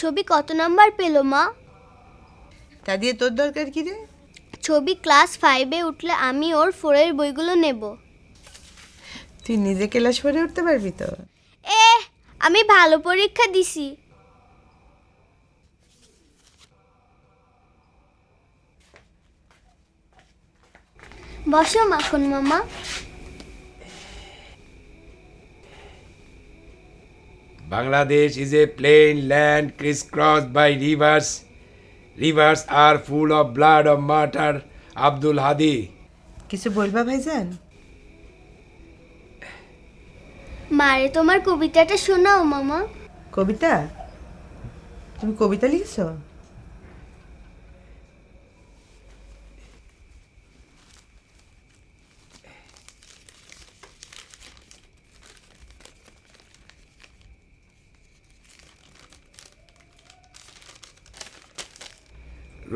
ছবি কত নাম্বার পেলো মা? তা দিয়ে তোর দরকার কি রে? ছবি ক্লাস 5-এ উঠলে আমি ওর 4-এর বইগুলো নেব। তুই নিজে ক্লাস 4-এ উঠতে পারবি তো? আমি ভালো পরীক্ষা দিছি। বসো মাখন মামা। Bangladesh is a plain land crisscrossed by rivers. Rivers are full of blood of martyr Abdul Hadi. কিছু বলবা ভাইজান? মারে তোমার কবিতাটা শোনাও মামা। কবিতা? তুমি কবিতা লিখছো?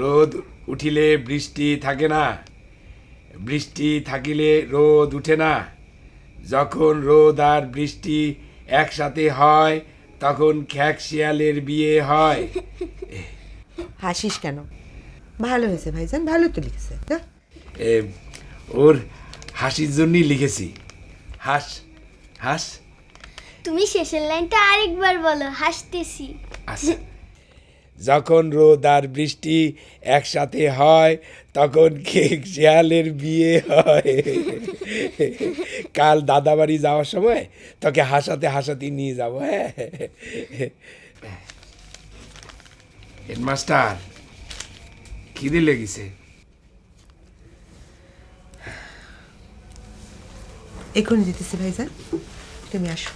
রোদ উঠিলে বৃষ্টি থাকে না, বৃষ্টি থাকিলে রোদ উঠে না। যখন রোদ আর বৃষ্টি একসাথে হয় তখন খ্যাক শিয়ালের বিয়ে হয়। হাসিস কেন? ভালো হয়েছে ভাইজান, ভালো তো লিখছে। এ, ওর হাসির জন্যই লিখেছি। হাস হাস। তুমি শেষের লাইনটা আরেকবার বলো, হাসতেছি। আচ্ছা, যখন রোদ আর বৃষ্টি একসাথে হয় তখন কেক শিয়ালের বিয়ে হয়। কাল দাদা বাড়ি যাওয়ার সময় তোকে হাসাতে হাসাতে নিয়ে যাবো। হ্যাঁ হেডমাস্টার, খিদে লেগেছে। এখনই দিতেছি ভাইজান, তুমি আসো।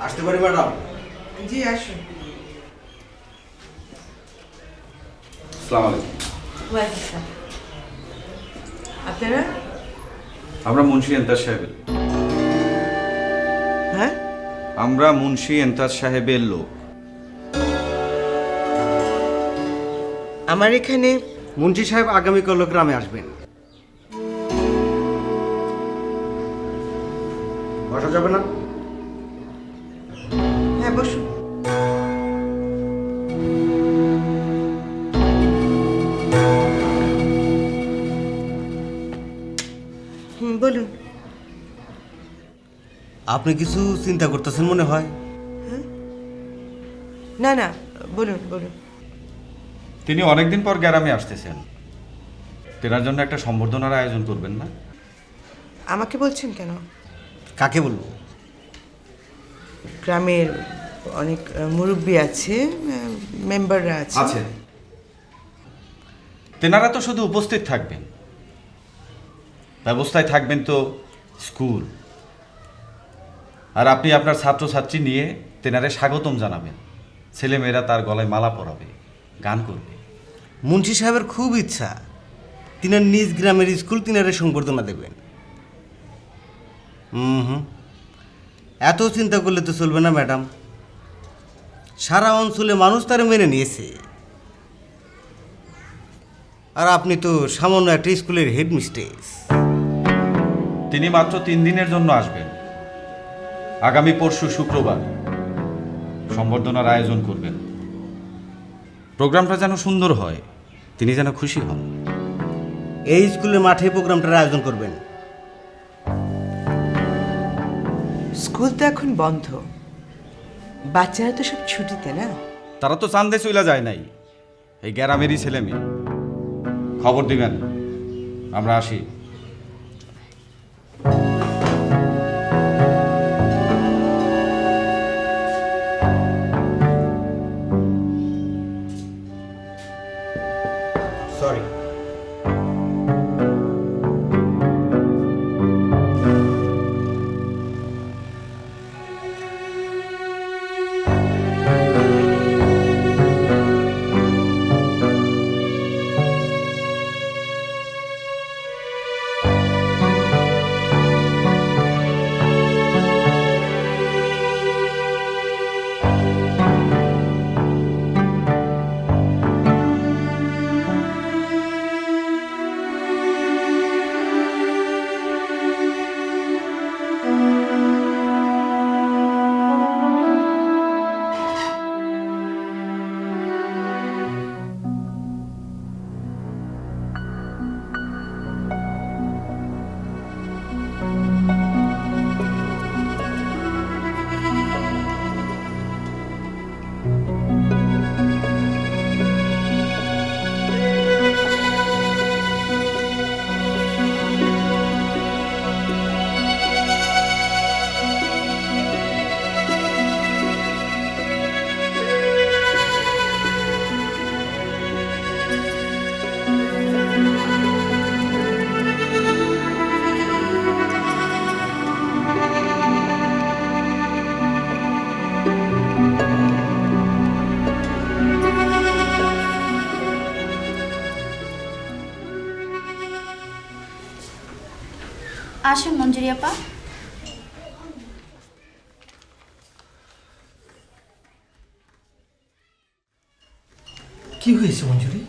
আসতে পারি ম্যাডাম? জি আসুন। আসসালামু আলাইকুম। ওয়ালাইকুম। আপনারা? আমরা মুন্সি এন্তাজ সাহেবের। হ্যাঁ, আমরা মুন্সি এন্তাজ সাহেবের লোক। আমার এখানে মুন্সি সাহেব আগামীকাল গ্রামে আসবেন। বসা যাবে না? আপনি কিছু চিন্তা করতেছেন মনে হয়। না না, বলুন বলুন। তিনি অনেকদিন পর গ্রামে আসতেছেন, তেনার জন্য একটা সম্বর্ধনার আয়োজন করবেন না? আমাকে বলছেন কেন? কাকে বলবো? গ্রামের অনেক মুরব্বী আছে, মেম্বাররা আছে। আছে, তেনারা তো শুধু উপস্থিত থাকবেন, ব্যবস্থায় থাকবেন তো স্কুল। আর আপনি আপনার ছাত্রছাত্রী নিয়ে তেনারে স্বাগতম জানাবেন, ছেলেমেয়েরা তার গলায় মালা পরাবে, গান করবে। মুন্সি সাহেবের খুব ইচ্ছা তিনার নিজ গ্রামের স্কুল তিনারে সংবর্ধনা দেবেন। হুম, এত চিন্তা করলে তো চলবে না ম্যাডাম। সারা অঞ্চলে মানুষ তারা মেনে নিয়েছে, আর আপনি তো সামান্য একটা স্কুলের হেডমিস্ট্রেস। তিনি মাত্র 3 দিনের জন্য আসবেন। আগামী পরশু শুক্রবার সম্বর্ধনার আয়োজন করবেন। প্রোগ্রামটা যেন সুন্দর হয়, তিনি যেন খুশি হন। এই স্কুলের মাঠে প্রোগ্রামটার আয়োজন করবেন। স্কুল তো এখন বন্ধ, বাচ্চারা তো সব ছুটিতে না। তারা তো চান্দে চইলা যায় নাই, এই গ্রামেরই ছেলে মেয়ে। খবর দিবেন, আমরা আসি। সরি। আসুন মঞ্জুরি আপা। কি হয়েছে মঞ্জুরি?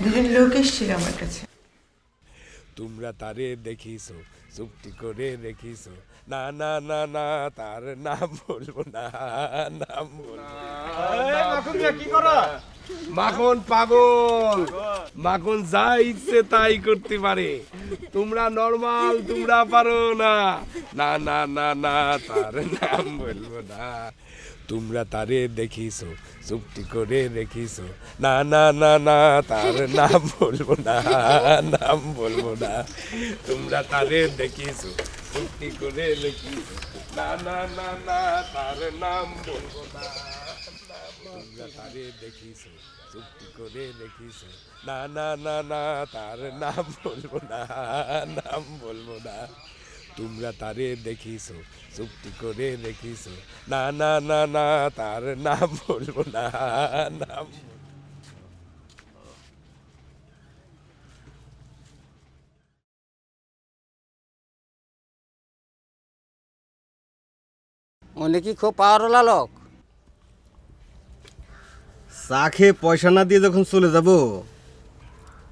দুজন লোক এসেছিল আমার কাছে। তোমরা তারে দেখিছো, চুপটি করে রেখিছো, না না না না তার নাম বলবো না, নাম বলবো না। মাখন পাগল, মাখন যা ইচ্ছে তাই করতে পারে। তোমরা নরমাল, তোমরা পারো না, না না না না তার নাম বলবো না। তোমরা তারে দেখিছো, চুপটি করে রেখিছো, না না না না তার নাম বলবো না, নাম বলবো না। তোমরা তারে দেখিছো, চুপটি করে রেখিছো, না না না না তার নাম বলবো না। তোমরা তারে দেখিছো, চুপটি করে রেখিছো, না না না না তার নাম বলবো না, নাম বলবো না। তোমরা তারে দেখিছো, চুপটি করে রেখিছো, না না না না তার নাম বলবো না, নাম। উনি কি খুব পাওয়ারওয়ালা লোক? চা খেয়ে পয়সা না দিয়ে যখন চলে যাব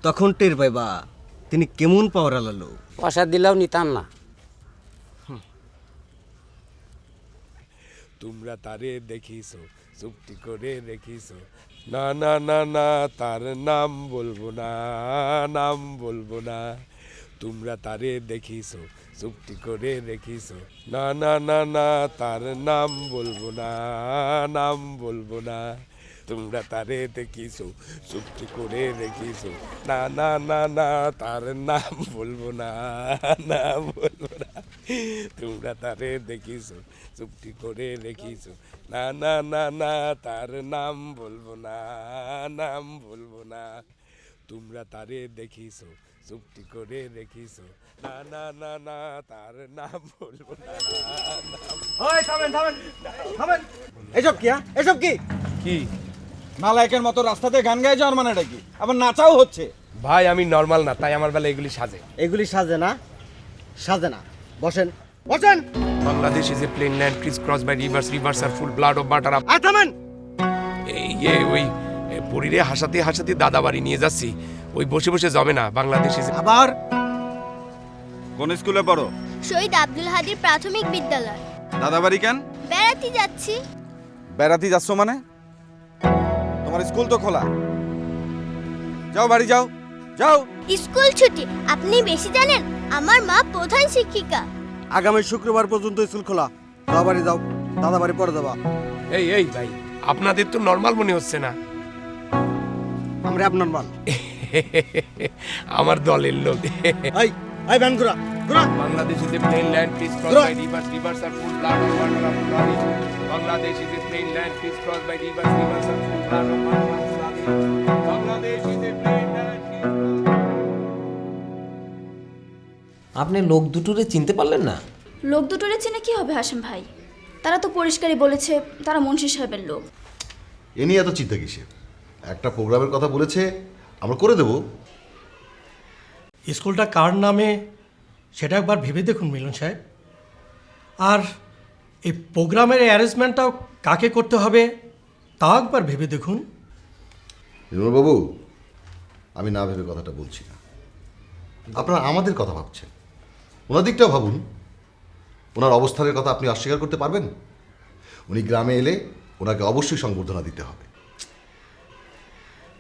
তখন টের পাইবা তিনি কেমন পাওয়ার লোক। পয়সা দিলেও নিতাম না। তোমরা তারে দেখিছো, চুপটি করে রেখিস। না না না না তার নাম বলবো না, নাম বলবো না, তোমরা তারে দেখিস চুপটি করে রেখিস। না না না না তার নাম বলবো না, নাম বলবো না, তোমরা তারে দেখিস চুপটি করে রেখিস। না না না না তার নাম বলবো না, নাম বলবো না, তোমরা তারে দেখিস চুপটি করে রেখিস। না না না না তার নাম বলবো না, নাম বলবো না, তোমরা তারে দেখিস চুপটি করে রেখিস। না না না না তার নাম বলবো না, নাম। ওই থামেন থামেন থামেন, এসব কি? এসব কি? কি নালায়কের মতো রাস্তাতে গান গায়ে যাওয়ার মানেটা কি? আবার নাচাও হচ্ছে। ভাই আমি নর্মাল না, তাই আমার বেলা এগুলি সাজে। এগুলি সাজে না, সাজে না। বসেন বসেন। Bangladesh is a plain land crisscross by rivers, rivers are full blood of butter. থামেন। ওই পরিরে হাসাতে হাসাতে দাদা বাড়ি নিয়ে যাচ্ছি, ওই বসে বসে যাবে না। বাংলাদেশ ইজ আবার কোন স্কুলে পড়ো? শহীদ আব্দুল হাদির প্রাথমিক বিদ্যালয়। দাদাবাড়ি কেন? বেড়াতে যাচ্ছি। বেড়াতে যাচ্ছ মানে? তোমার স্কুল তো খোলা। যাও বাড়ি যাও, যাও। স্কুল ছুটি আপনি বেশি জানেন, আমার মা প্রধান শিক্ষিকা। আগামী শুক্রবার পর্যন্ত স্কুল খোলা। দাদা বাড়ি যাও, দাদা বাড়ি পরে যাবা। এই ভাই আপনাদের তো নর্মাল মনে হচ্ছে না। আমরা আপনার মাল। আমার দলের লোক। এই এই ভ্যান ঘোরা ঘোরা। Bangladesh is a plain land crisscross by rivers, rivers are full blood of butter of blood. Bangladesh is a plain land crisscross by rivers, rivers are full blood of butter of blood. Bangladesh is a plain land. আপনি লোক দুটোরে চিনতে পারলেন না? লোক দুটোরে চেনে কি হবে হাসেম ভাই? তারা তো পরিষ্কারই বলেছে তারা মুন্সি সাহেবের লোক। এ নিয়ে এত চিন্তা কিসের? একটা প্রোগ্রামের কথা বলেছে, আমরা করে দেব। স্কুলটা কার নামে সেটা একবার ভেবে দেখুন মিলন সাহেব। আর এই প্রোগ্রামের অ্যারেঞ্জমেন্টটাও কাকে করতে হবে তাও একবার ভেবে দেখুন। নির্মলবাবু, আমি না ভেবে কথাটা বলছি না। আপনারা আমাদের কথা ভাবছেন, ওনার দিকটাও ভাবুন। ওনার অবস্থানের কথা আপনি অস্বীকার করতে পারবেন? উনি গ্রামে এলে ওনাকে অবশ্যই সংবর্ধনা দিতে হবে।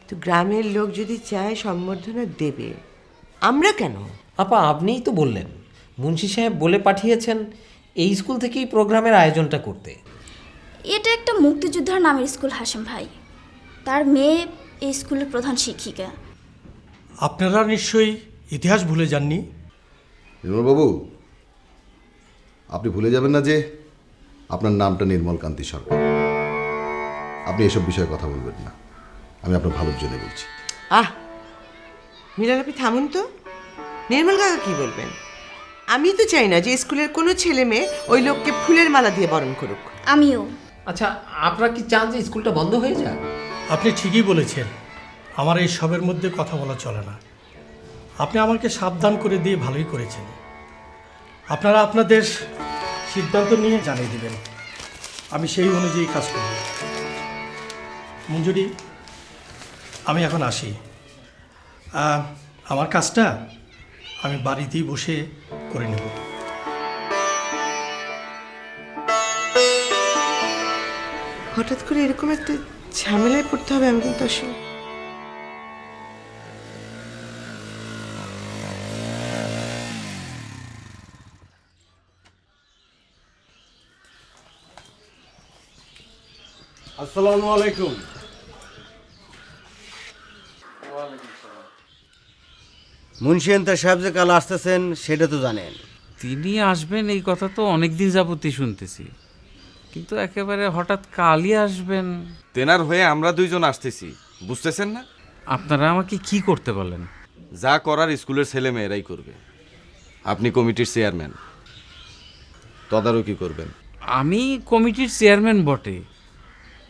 তো গ্রামের লোক যদি চায় সম্বর্ধনা দেবে, আমরা কেন? আপা আপনিই তো বললেন মুন্সি সাহেব বলে পাঠিয়েছেন এই স্কুল থেকেই প্রোগ্রামের আয়োজনটা করতে। এটা একটা মুক্তিযোদ্ধার নামের স্কুল হাসেম ভাই, তার মেয়ে এই স্কুলের প্রধান শিক্ষিকা। আপনারা নিশ্চয়ই ইতিহাস ভুলে যাননি। নির্মলবাবু, আপনি ভুলে যাবেন না যে আপনার নামটা নির্মল কান্তি সরকার। আপনি এসব বিষয়ে কথা বলবেন না, আমি আপনার ভালোর জন্য বলছি। মিলাল আপনি থামুন তো। নির্মল কাকা কি বলবেন? আমি তো চাই না যে স্কুলের কোনো ছেলে মেয়ে ওই লোককে ফুলের মালা দিয়ে বরণ করুক। আমিও। আচ্ছা আপনারা কি চান যে স্কুলটা বন্ধ হয়ে যাক? আপনি ঠিকই বলেছেন, আমার এই সবের মধ্যে কথা বলা চলে না। আপনি আমাকে সাবধান করে দিয়ে ভালোই করেছেন। আপনারা আপনাদের সিদ্ধান্ত নিয়ে জানিয়ে দেবেন, আমি সেই অনুযায়ী কাজ করব। মঞ্জুরি, আমি এখন আসি। আমার কাজটা আমি বাড়িতেই বসে করে নেব। হঠাৎ করে এরকম একটা ঝামেলায় পড়তে হবে আমি কিন্তু আসলে। আসসালামু আলাইকুম। মুন্সি এন্তার সাহেব যে কাল আসতেছেন সেটা তো জানেন। তিনি আসবেন এই কথা তো অনেক দিন যাবতই শুনতেছি, কিন্তু একেবারে হঠাৎ কালই আসবেন। তেনার হয়ে আমরা দুইজন আসতেছি, বুঝতেছেন না? আপনারা আমাকে কি করতে বলেন? যা করার স্কুলের ছেলে মেয়েরাই করবে। আপনি কমিটির চেয়ারম্যান, তদারকি করবেন। আমি কমিটির চেয়ারম্যান বটে,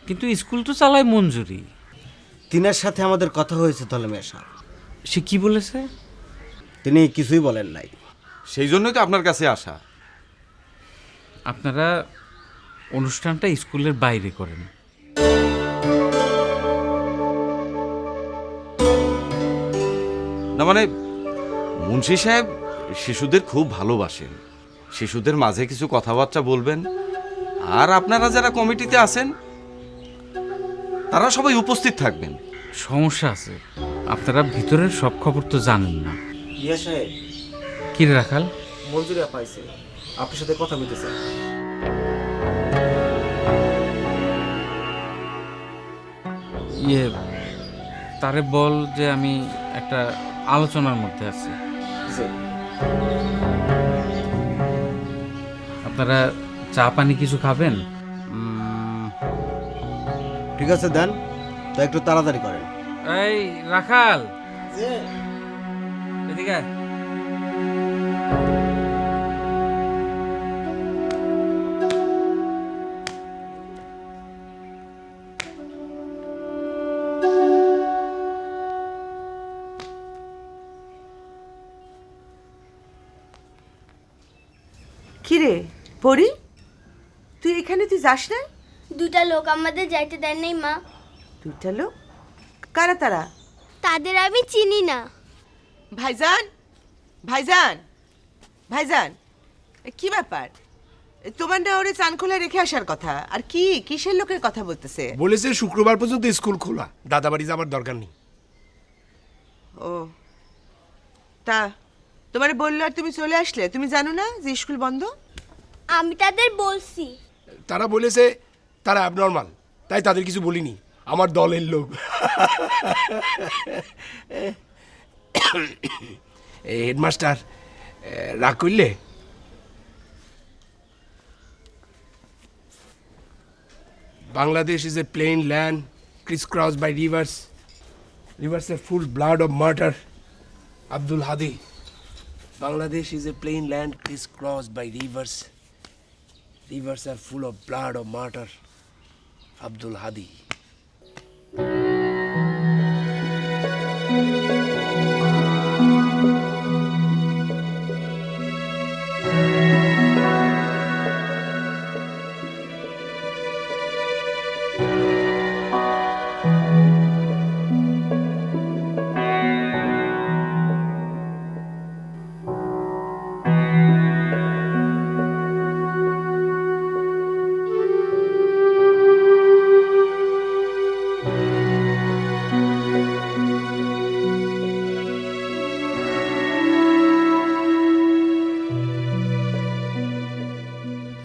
কিন্তু স্কুল তো চালায় মঞ্জুরি। তিনার সাথে আমাদের কথা হয়েছে তলেমিয়া সাহেব। সে কি বলেছে? তিনি কিছুই বলেন নাই। সেই জন্যই তো আপনার কাছে আসা। আপনারা অনুষ্ঠানটা স্কুলের বাইরে করেন। না মানে মুন্সি সাহেব শিশুদের খুব ভালোবাসেন, শিশুদের মাঝে কিছু কথাবার্তা বলবেন। আর আপনারা যারা কমিটিতে আছেন তারা সবাই উপস্থিত থাকবেন। সমস্যা আছে, আপনারা ভিতরের সব খবর তো জানেন না। ইয়া সাহেব, কি রে রাখাল? মঞ্জুরিয়া পাইছে, আপনার সাথে কথা বলতে চাই। ইয়ে, তারে বল যে আমি একটা আলোচনার মধ্যে আছি। আপনারা চা পানি কিছু খাবেন? ঠিক আছে দেন, তা একটু তাড়াতাড়ি করেন। এই রাখাল, এদিকে আয়। কিরে পরি, তুই এখানে, তুই যাস না? দুটা লোক আমাদের যাইতে দেন নাই মা। দুইটা লোক? কারা তারা? তাদের আমি চিনি না। ভাইজান, ভাইজান, ভাইজান, কি ব্যাপার? তোমার না ওরে চানখোলা রেখে আসার কথা, আর কি কিসের লোকের কথা বলতেছে? বলেছে শুক্রবার পর্যন্ত স্কুল খোলা, দাদাবাড়ি যাবার দরকার নেই। ও তা তোমার বললো আর তুমি চলে আসলে? তুমি জানো না যে স্কুল বন্ধ? আমি তাদের বলছি। তারা বলেছে তারা অ্যাবনর্মাল, তাই তাদের কিছু বলিনি, আমার দলের লোক। হেডমাস্টার রাগ করলে? Bangladesh is a plain land crisscrossed by rivers. Rivers are full blood of murder. Abdul Hadi. Bangladesh is a plain land crisscrossed by rivers. Rivers are full of blood of murder. Abdul Hadi.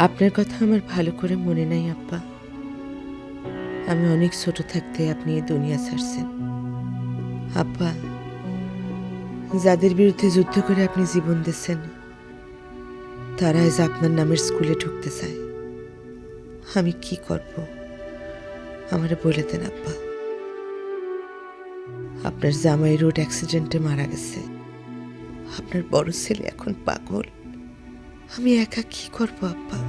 আপনার কথা আমার ভালো করে মনে নাই আব্বা। আমি অনেক ছোট থাকতে আপনি এই দুনিয়া ছাড়ছেন। আব্বা, যাদের বিরুদ্ধে যুদ্ধ করে আপনি জীবন দিচ্ছেন, তারা আজ আপনার নামের স্কুলে ঢুকতে চায়। আমি কি করব আমারে বলে দেন আব্বা। আপনার জামাই রোড অ্যাক্সিডেন্টে মারা গেছে, আপনার বড় ছেলে এখন পাগল। আমি একা কি করব আব্বা?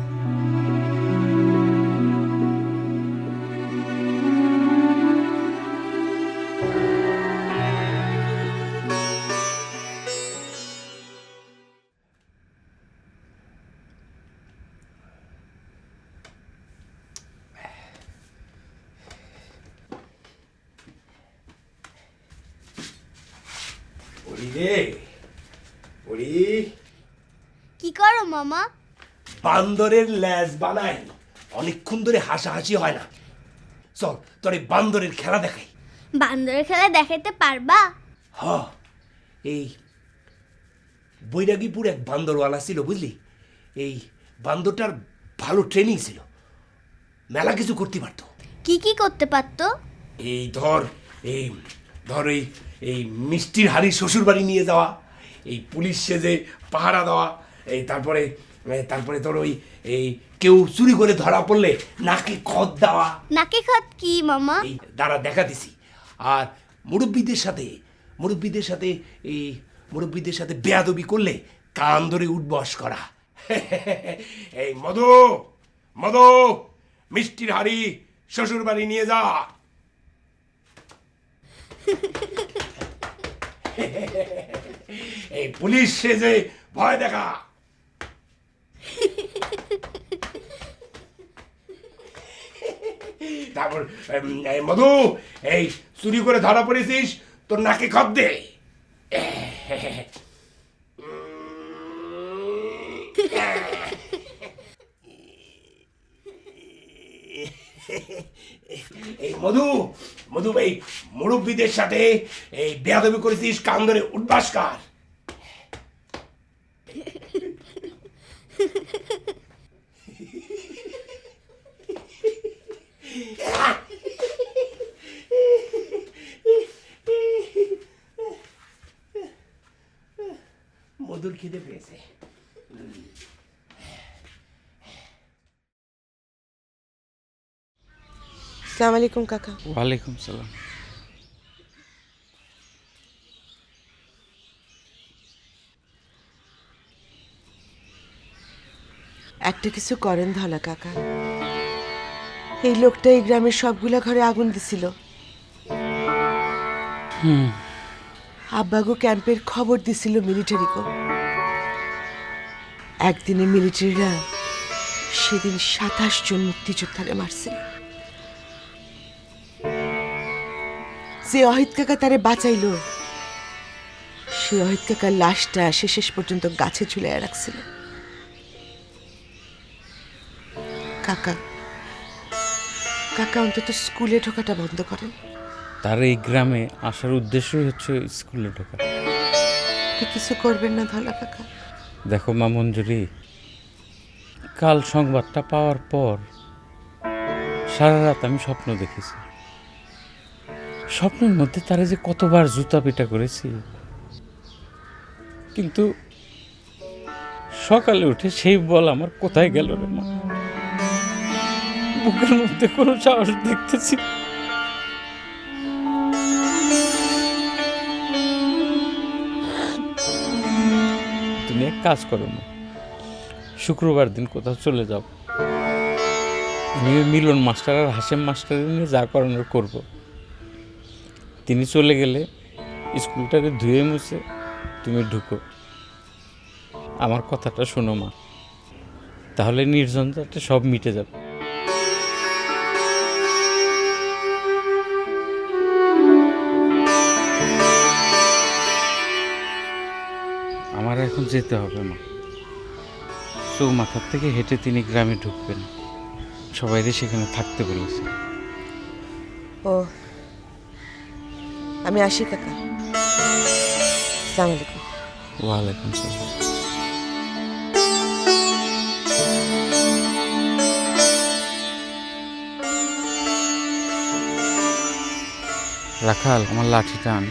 কি করো মামা? বান্দরের ল্যাজ বানাই, অনেকক্ষণ ধরে হাসাহাসি হয় না। চল তোর এই বান্দরের খেলা দেখাই। বান্দরের খেলা দেখাইতে পারবা? হ, এই বৈরাগীপুর এক বান্দরওয়ালা ছিল, বুঝলি? এই বান্দরটার ভালো ট্রেনিং ছিল, মেলা কিছু করতে পারতো। কি কি করতে পারতো? এই ধর এই এই মিষ্টির হাড়ি শ্বশুর বাড়ি নিয়ে যাওয়া, এই পুলিশ সেজে পাহারা দেওয়া, এই তারপরে তোর ওই এই কেউ চুরি করে ধরা পড়লে নাকে খত দেওয়া। নাকে খত কি মামা? এই দ্বারা দেখা দিছি। আর মুরব্বীদের সাথে বেয়াদবি করলে কান ধরে উঠবস করা। এই মধু মিষ্টির হাড়ি শ্বশুর বাড়ি নিয়ে যা। এই পুলিশ সেজে ভয় দেখা। তারপর মধু, এই চুরি করে ধরা পড়েছিস, তোর নাকে খত দে। এই মধু মধু ভাই, মুরব্বীদের সাথে এই বেয়াদবি করেছিস, কান ধরে উঠবাস কার। মধুর খিদে পেয়েছে। আসসালামু আলাইকুম কাকা। ওয়ালাইকুম সালাম। একটা কিছু করেন ধলা কাকা, এই লোকটা এই গ্রামের সবগুলা ঘরে আগুন দিছিল। আব্বাগো ক্যাম্পের খবর দিছিল মিলিটারিকে। একদিনে মিলিটারিরা সেদিন 27 জন মুক্তিযোদ্ধারে মারছিল। যে অহিত কাকা তারে বাঁচাইলো, সে অহিত কাকার লাশটা সে শেষ পর্যন্ত গাছে ঝুলিয়ে রাখছিল। কাকা কাকা অন্তত স্কুলে ঢোকাটা বন্ধ করেন। তার এই গ্রামে আসার উদ্দেশ্যই হচ্ছে স্কুলে ঢোকা। আপনি কিছু করবেন না ধলা কাকা? দেখো মা মঞ্জুরি, কাল সংবাদটা পাওয়ার পর সারা রাত আমি স্বপ্ন দেখেছি। স্বপ্নের মধ্যে তারা যে কতবার জুতা পিটা করেছি, কিন্তু সকালে উঠে সেই বল আমার কোথায় গেল রে মা। বুকের মধ্যে কোনো সাহস দেখতেছি। তুমি এক কাজ করো না, শুক্রবার দিন কোথাও চলে যাও। আমি মিলন মাস্টার আর হাসেম মাস্টারের নিয়ে যা করানোর করব। তিনি চলে গেলে স্কুলটাকে ধুয়ে মুছে তুমি ঢুকো। আমার কথাটা শোনো মা, তাহলে নির্জনতাটা সব মিটে যাবে। আমার এখন যেতে হবে মা। চৌমাথার থেকে হেঁটে তিনি গ্রামে ঢুকবেন, সবাইরে সেখানে থাকতে বলেছে। ও, আমি আসি কাকা। আসসালামু আলাইকুম। ওয়ালাইকুম সালাম। রাখাল, আমার লাঠিটা আন।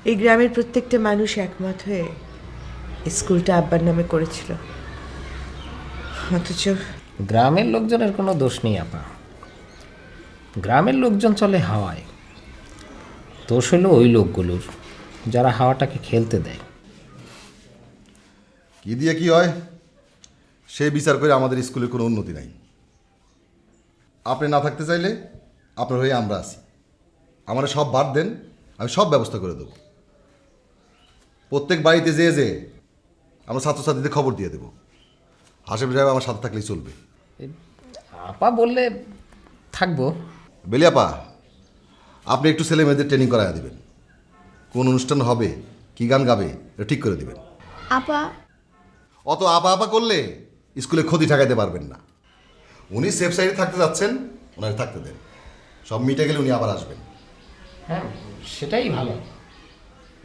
এই গ্রামের প্রত্যেকটা মানুষ একমত হয়ে স্কুলটা আব্বার নামে করেছিল, অথচ গ্রামের লোকজনের কোনো দোষ নেই আপা। গ্রামের লোকজন চলে হাওয়ায়, দোষ হলো ওই লোকগুলোর যারা হাওয়াটাকে খেলতে দেয়। কি দিয়ে কি হয় সে বিচার করে আমাদের স্কুলের কোনো উন্নতি নাই। আপনি না থাকতে চাইলে আপনার হয়ে আমরা আছি। আমার সব বাদ দেন, আমি সব ব্যবস্থা করে দেবো। প্রত্যেক বাড়িতে যে আমরা ছাত্রছাত্রীদের খবর দিয়ে দেবো। হাসেম সাহেব আমার সাথে থাকলেই চলবে। আপা বললে থাকবো। বেলিয়াপা, আপনি একটু ছেলে মেয়েদের ট্রেনিং করাইয়া দেবেন। কোন অনুষ্ঠান হবে, কি গান গাবে, এটা ঠিক করে দেবেন। আপা, অত আপা আপা করলে স্কুলে ক্ষতি ঠেকাইতে পারবেন না। উনি সেফ সাইডে থাকতে যাচ্ছেন, ওনাকে থাকতে দেন। সব মিটে গেলে উনি আবার আসবেন। হ্যাঁ, সেটাই ভালো।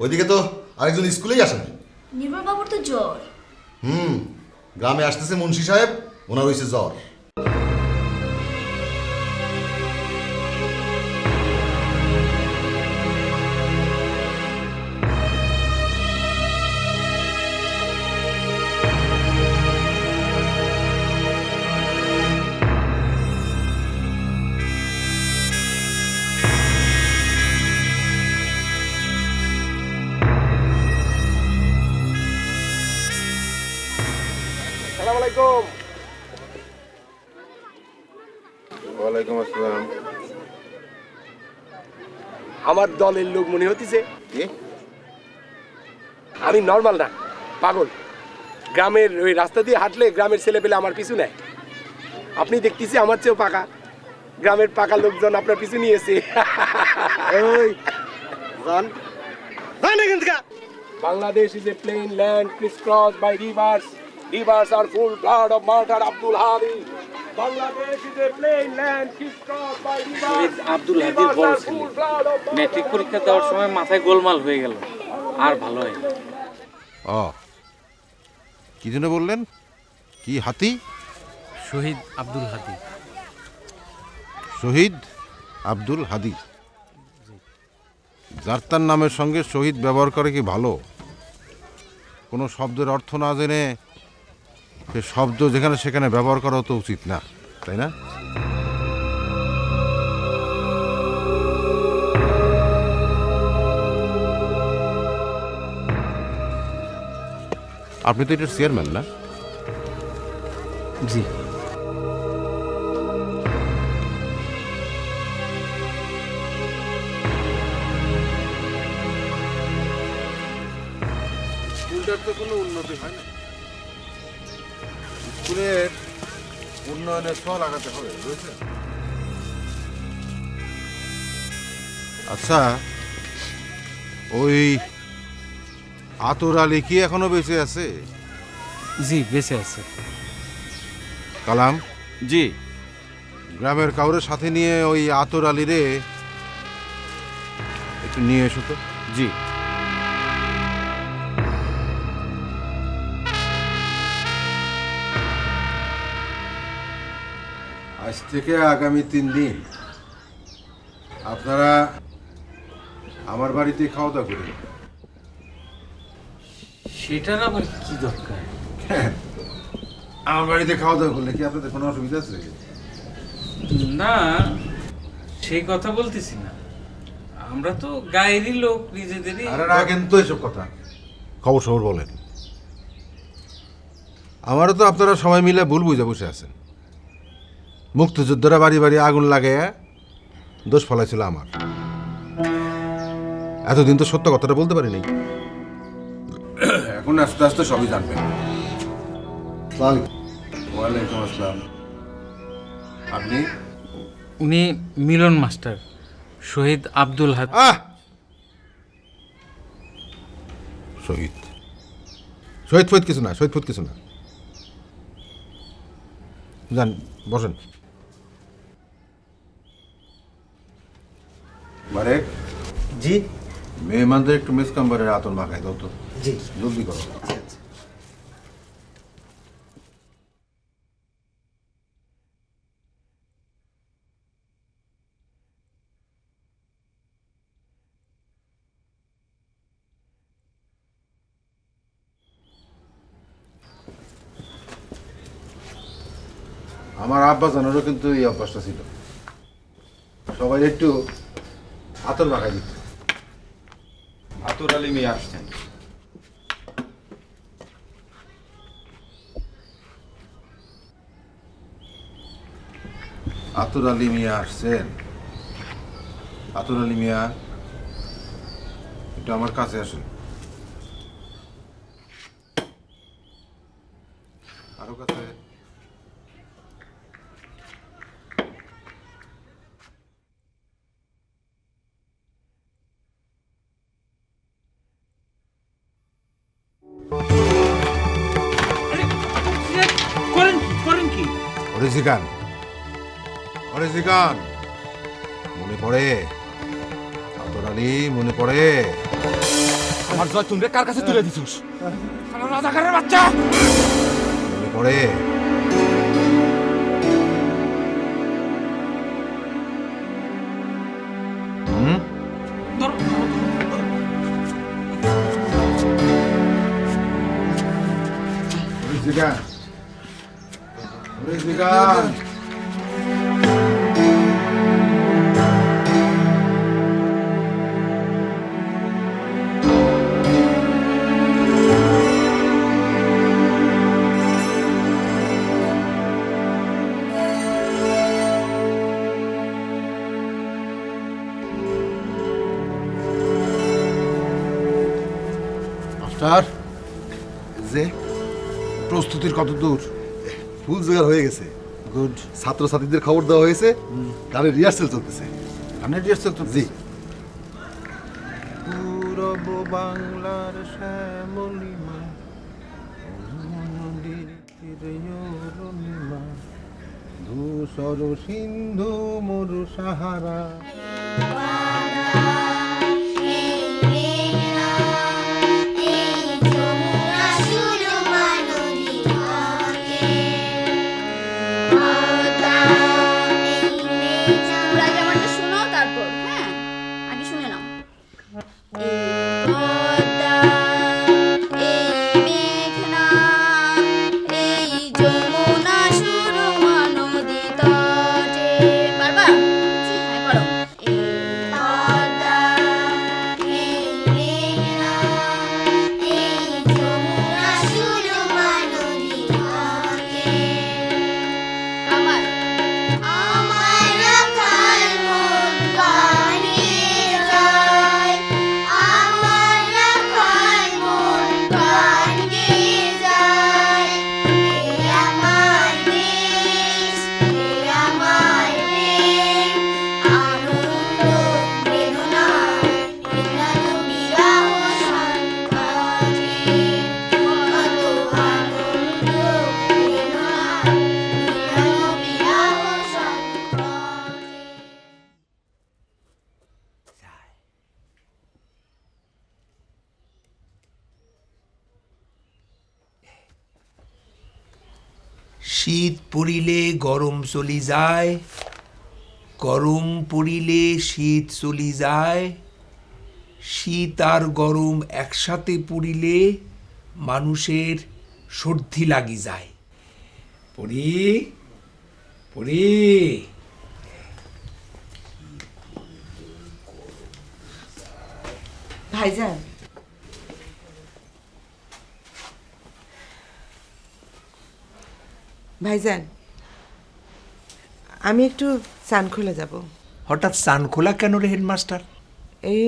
ওইদিকে তো আরেকজন স্কুলেই আসেন। নির্মল বাবুর তো জ্বর। গ্রামে আসতেছে মুন্সি সাহেব, ওনার হয়েছে জ্বর। ওয়ালাইকুম আসসালাম। আমার দলের লোক মনে হতেছে। আমি নর্মাল না, পাগল। গ্রামের ওই রাস্তা দিয়ে হাঁটলে গ্রামের ছেলে পেলে আমার পিছু নেয়। আপনি দেখতেছি আমার চেয়েও পাকা, গ্রামের পাকা লোকজন আপনার পিছু নিয়েছে। Bangladesh is a plain land crisscrossed by rivers. Rivers are full blood of martyr Abdul Hadi. Bangladesh is a plain land crisscrossed by rivers. Abdul হাদির বড় ছেলে ম্যাট্রিক পরীক্ষা দেওয়ার সময় মাথায় গোলমাল হয়ে গেল, আর ভালো হয় না। ও কি জন্য বললেন? কি হাতি? শহীদ আব্দুল হাদি। শহীদ আব্দুল হাদি। যার তার নামের সঙ্গে শহীদ ব্যবহার করে কি ভালো? কোনো শব্দের অর্থ না জেনে সে শব্দ যেখানে সেখানে ব্যবহার করা তো উচিত না, তাই না? আপনি তো এটার চেয়ারম্যান না? জি। স্কুলটার তো কোনো উন্নতি হয় না। স্কুলের উন্নয়নের ছ লাগাতে হবে, বুঝেছেন? আচ্ছা, ওই আতর আলী কি এখনো বেঁচে আছে? জি বেঁচে আছে। কালাম, জি। গ্রামের কাউরের সাথে নিয়ে ওই আতর আলীরে একটু নিয়ে এসো তো। জি। আজ থেকে আগামী 3 দিন আপনারা আমার বাড়িতে খাওয়া দাওয়া করুন। সেটার আবার কি দরকার? আমার বাড়িতে খাওয়া দাওয়া করলে কি আপনাদের কোনো অসুবিধা আছে? না, সেই কথা বলতেছি না। আমরা তো গায়েরই লোক, নিজেদেরই। আরে রাখেন তো এসব কথা, খবর সবর বলেন। আমারও তো আপনারা সবাই মিলে ভুল বুঝে বসে আছেন। মুক্তিযোদ্ধারা বাড়ি বাড়ি আগুন লাগাইয়া দোষ ফলাইছিল আমার। এতদিন তো সত্য কথাটা বলতে পারিনি, এখন আস্তে আস্তে সবই জানবেন। ওয়ালাইকুম আসসালাম। আপনি? উনি মিলন মাস্টার, শহীদ আব্দুল হাদি। শহীদ শহীদ ফহিদ কিছু না, শহীদ ফহিদ কিছু না। যান, বসেন। বারেক। জি। মেহমানদের একটু মিসকাম্বারের আতর মাখাই দাও তো। জি। জলদি করো। আমার আব্বা জানারও কিন্তু এই অভ্যাসটা ছিল, সবাই একটু আতর মাখাই দিত। আতর আলী মিয়া আসছেন। আতর আলী মিয়া আসছেন? আতর আলী মিয়া, একটু আমার কাছে আসুন। আরো কাছে। করেন কি? অরিজিকান, অরিজিকান, মনে পড়ে? আতর আলী মনে পড়ে? আমার জয়তুন রে কার কাছে তুলে দিছিস? রাজাকারের বাচ্চা! মনে পড়ে? অরিজিকান, অরিজিকান। মাস্টার যে প্রস্তুতির কত দূর? ফুল জোগাড় হয়ে গেছে। গুড। ছাত্রছাত্রীদের খবর দেওয়া হয়েছে, গানের রিহার্সেল চলতেছে। গানের রিহার্সেল তো? জি। পূরব বাংলার শ্যামলিমা, ধূসর সিন্ধু মরু সাহারা। শোনো তারপর, হ্যাঁ আগে শুনে নাও। শীত পড়িলে গরম চলি যায়, গরম পড়িলে শীত চলি যায়, শীত আর গরম একসাথে পড়িলে মানুষের সর্দি লাগি যায়। পড়ি পড়ি। ভাইজান, ভাইজান, আমি একটু চানখোলা যাব। হঠাৎ স্নান খোলা কেন রে হেডমাস্টার? এই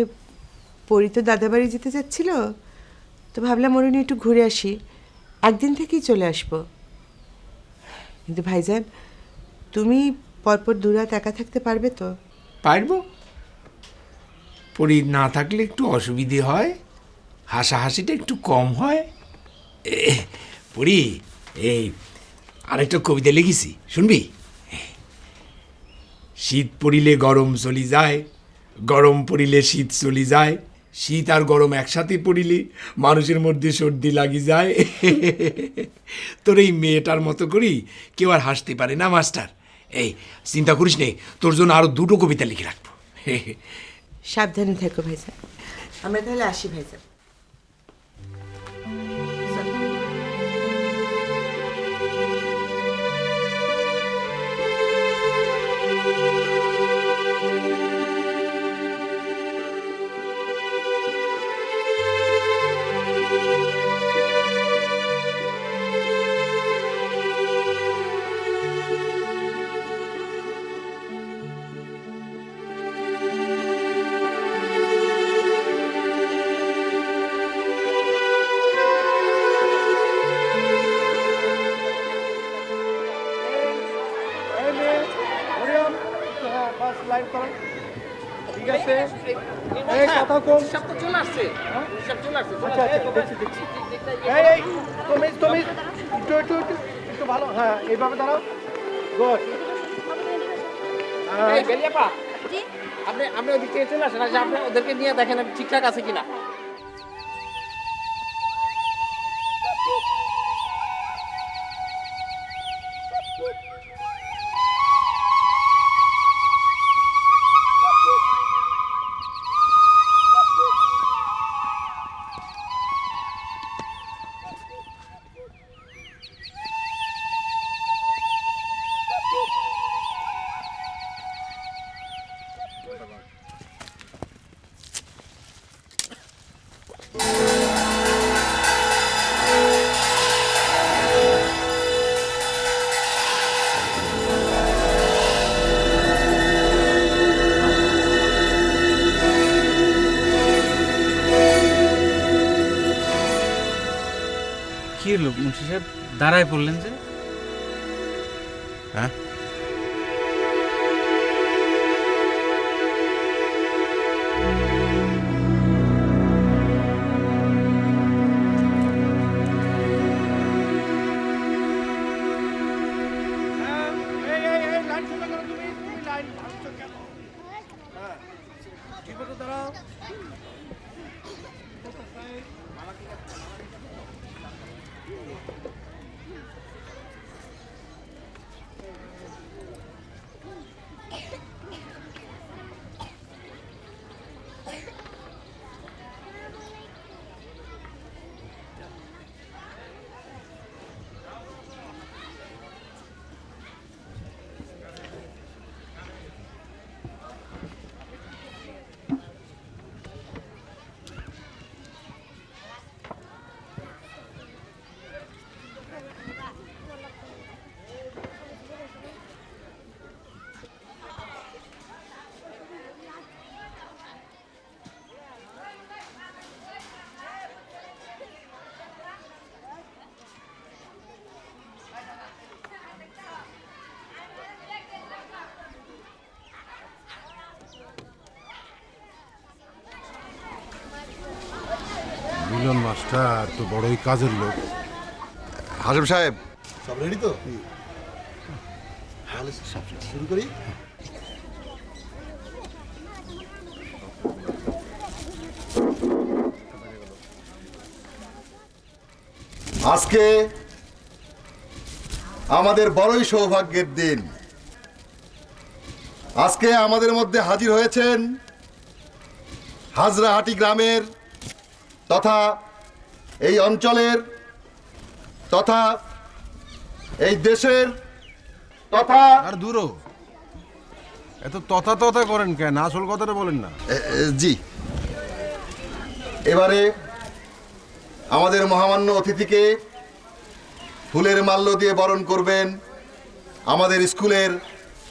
পরি তো দাদাবাড়ি যেতে যাচ্ছিল, তো ভাবলাম ওর নিয়ে একটু ঘুরে আসি, একদিন থেকেই চলে আসবো। কিন্তু ভাইজান, তুমি পরপর দুরাত একা থাকতে পারবে তো? পারবো। পরি না থাকলে একটু অসুবিধে হয়, হাসাহাসিটা একটু কম হয়। পরি, এই আরেকটা কবিতা লিখেছি, শুনবি? শীত পড়িলে গরম চলি যায়, গরম পড়িলে শীত চলি যায়, শীত আর গরম একসাথে পড়িলে মানুষের মধ্যে সর্দি লাগি যায়। তোর এই মেয়েটার মতো করি কেউ আর হাসতে পারে না মাস্টার। এই চিন্তা করিস নে, তোর জন্য আরো দুটো কবিতা লিখে রাখবো। সাবধানে থেকো ভাইজান। আমরা তাহলে আসি ভাইজান। ঠিক আছে, এই কথা কম। সব তো চলে আসছে, সব চলে আসছে। আচ্ছা আচ্ছা, দেখছি দেখছি। এই তুমি তুমি একটু একটু একটু একটু ভালো, হ্যাঁ এইভাবে দাঁড়াও। গুড। এই বেলিয়াপা, আপনি আপনি ওদিক থেকে চলে আসেন, আপনি ওদেরকে নিয়ে দেখেন ঠিকঠাক আছে কিনা। কি হলো মুন্সি সাহেব, দাঁড়ায় পড়লেন যে? হ্যাঁ, মিলন মাস্টার তো বড়ই কাজের লোক। হাসেম সাহেব সব রেডি তো? তাহলে শুরু করি। আজকে আমাদের বড়ই সৌভাগ্যের দিন। আজকে আমাদের মধ্যে হাজির হয়েছেন হাজরাহাটি গ্রামের তথা এই অঞ্চলের তথা এই দেশের তথা আর দূরও এত তথা তথা করেন কেন? আসল কথাটা বলেন না। জি, এবারে আমাদের মহামান্য অতিথিকে ফুলের মাল্য দিয়ে বরণ করবেন আমাদের স্কুলের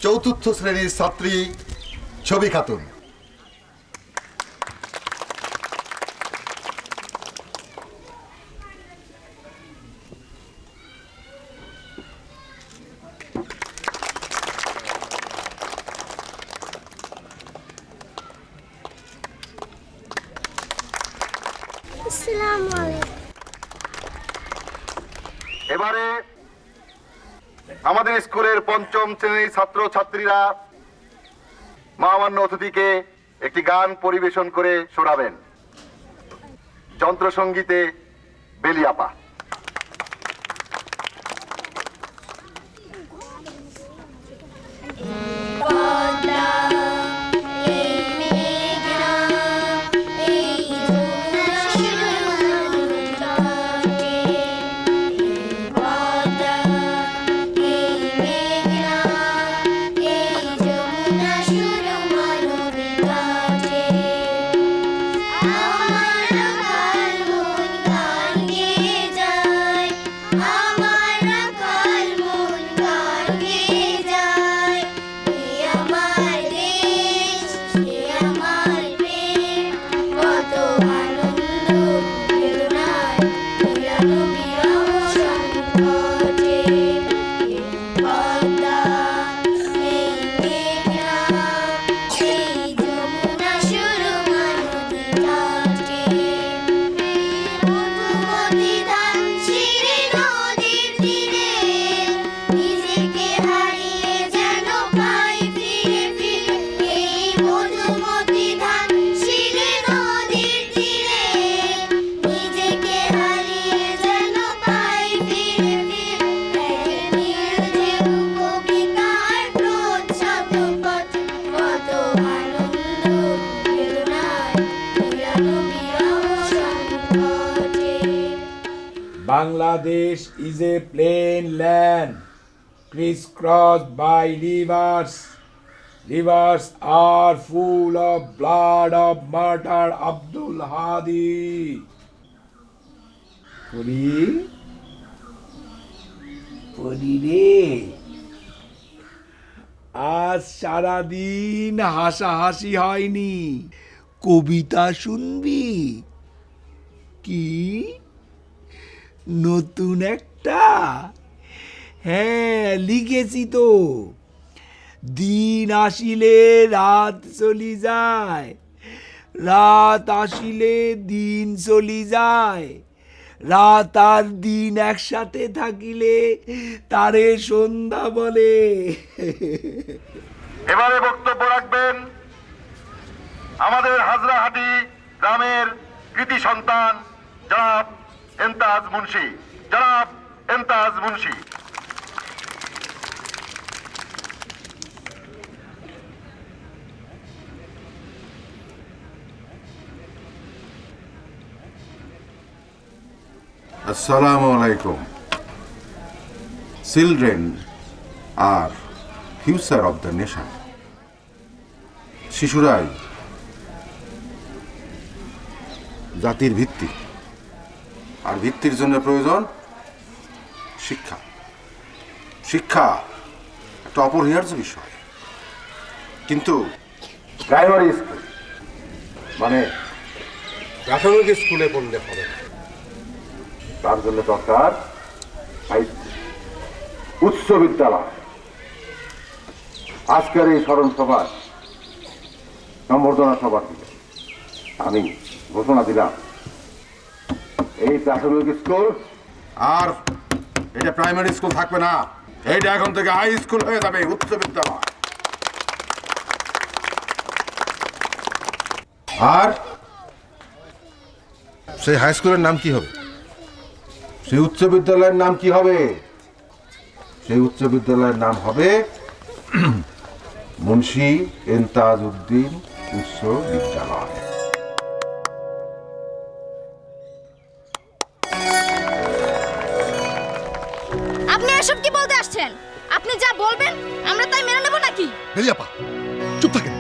চতুর্থ শ্রেণীর ছাত্রী ছবি খাতুন। আসসালামু আলাইকুম। এবারে আমাদের স্কুলের পঞ্চম শ্রেণীর ছাত্র ছাত্রীরা মহামান্য অতিথিকে একটি গান পরিবেশন করে শোনাবেন। যন্ত্রসঙ্গীতে বেলিয়াপা। Bangladesh is a plain land crisscrossed by rivers. Rivers are full of blood of martyr Abdul Hadi. Puri? Puri re. আজ সারাদিন হাসাহাসি হয়নি, কবিতা শুনবি? কি নতুন একটা? হ্যাঁ, লিখেছি তো। দিন আসিলে রাত চলি যায়, রাত আসিলে দিন চলি যায়, রাত আর দিন একসাথে থাকিলে তারে সন্ধ্যা বলে। এবারে বক্তব্য রাখবেন আমাদের হাজরাহাটি গ্রামের কৃতি সন্তান জনাব এমতাজ মুন্সি। জনাব Emtaz Munshi. Assalamu alaikum. Children are future of the nation. শিশুরাই জাতির ভিত্তি, আর ভিত্তির জন্য প্রয়োজন শিক্ষা। শিক্ষা একটা অপরিহার্য বিষয়, কিন্তু প্রাইমারি স্কুল মানে প্রাথমিক স্কুলে পড়লে হবে না। তার জন্য দরকার উচ্চ বিদ্যালয়। আজকের এই স্মরণ সভায় সম্বর্ধনা সভা থেকে আমি ঘোষণা দিলাম, এই প্রাথমিক স্কুল আর এটা প্রাইমারি স্কুল থাকবে না, এইটা এখন থেকে হাই স্কুল হয়ে যাবে, উচ্চ বিদ্যালয়। আর সেই হাই স্কুলের নাম কি হবে? সেই উচ্চ বিদ্যালয়ের নাম কি হবে? সেই উচ্চ বিদ্যালয়ের নাম হবে মুন্সি এমতাজ উদ্দিন উচ্চ বিদ্যালয়। আপনি এসব কি বলতে আসছেন? আপনি যা বলবেন আমরা তাই মেনে নেব নাকি? বেরিয়াপা চুপ থাকেন,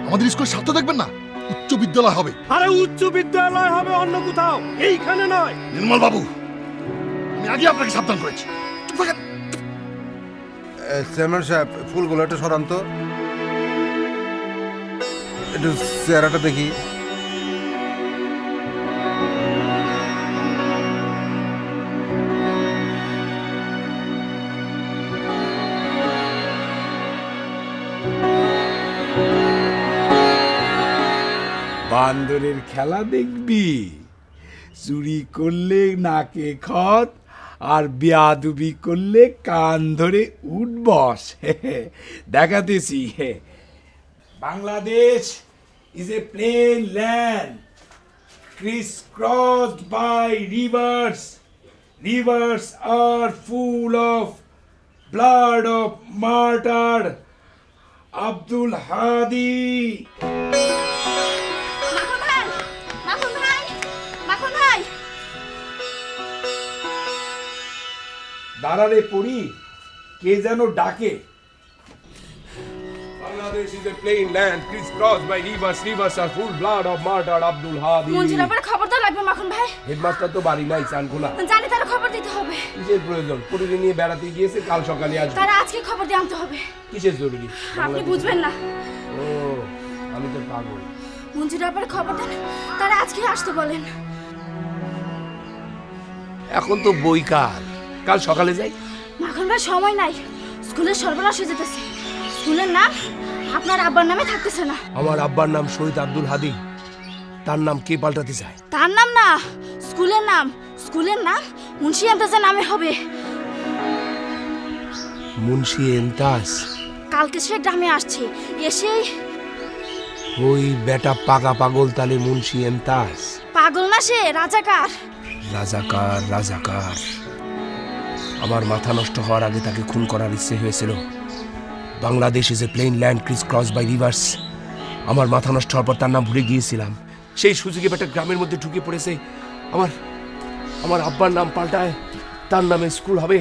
আমাদের স্কুলের স্বার্থ দেখবেন না। উচ্চ বিদ্যালয় হবে। আরে উচ্চ বিদ্যালয় হবে অন্য কোথাও, এইখানে নয়। নির্মল বাবু, আমি আগে আপনাকে সাবধান করেছি। চুপ থাকেন। চেয়ারম্যান সাহেব, ফুলগুলো একটু সরান্ত, একটু চেহারাটা দেখি। বান্দরের খেলা দেখবি? চুরি করলে নাকে খত, আর বেয়াদবি করলে কান ধরে উঠ বস। দেখাতেছি। Bangladesh is a plain land crisscrossed by rivers. Rivers are full of blood of martyr Abdul Hadi. দাঁড়ারে পড়ি, কে যেন ডাকে। Bangladesh is a plain land crisscrossed by rivers. Rivers are full blood of martyr Abdul Hadi. মঞ্জুর আবার খবর দেওয়া লাগবে মাখন ভাই। Headmaster তো বাড়ি নাই, চান খোলা। জানি তার খবর দিতে হবে। কিসের প্রয়োজন? পরিরে নিয়ে বেড়াতে গিয়েছে, কাল সকালে আসবে। তারা আজকে খবর দিয়ে আনতে হবে। কিসের জরুরি? আপনি বুঝবেন না। ও, আমি তো পাগল। মঞ্জুর আবার খবর দেন, তারা আজকে আসতে বলেন। এখন তো বইকাল, কাল সকালে যাই। মাখন ভাই সময় নাই, স্কুলের সর্বনাশ হয়ে যেতেছে। স্কুলের নাম আপনার আব্বার নামে থাকতেছে না। আমার আব্বার নাম শহীদ আব্দুল হাদি, তার নাম কে পাল্টাতে চায়? তার নাম না, স্কুলের নাম। স্কুলের নাম মুন্সি এমতাজের নামে হবে। মুন্সি এমতাজ? কালকে সে গ্রামে আসছে, এসেই ওই বেটা পাকা পাগল তালে মুন্সি এমতাজ। পাগল না, সে রাজাকার। রাজাকার রাজাকার। আমার মাথা নষ্ট হওয়ার আগে তাকে খুন করার ইচ্ছে হয়েছিল। Bangladesh is a plain land criss cross by rivers. আমার মাথা নষ্ট হওয়ার পর তার নাম ভুলে গিয়েছিলাম। সেই সুযোগে বেটা গ্রামের মধ্যে ঢুকে পড়েছে। আমার আব্বার নাম পাল্টায় তার নামে স্কুল হবে।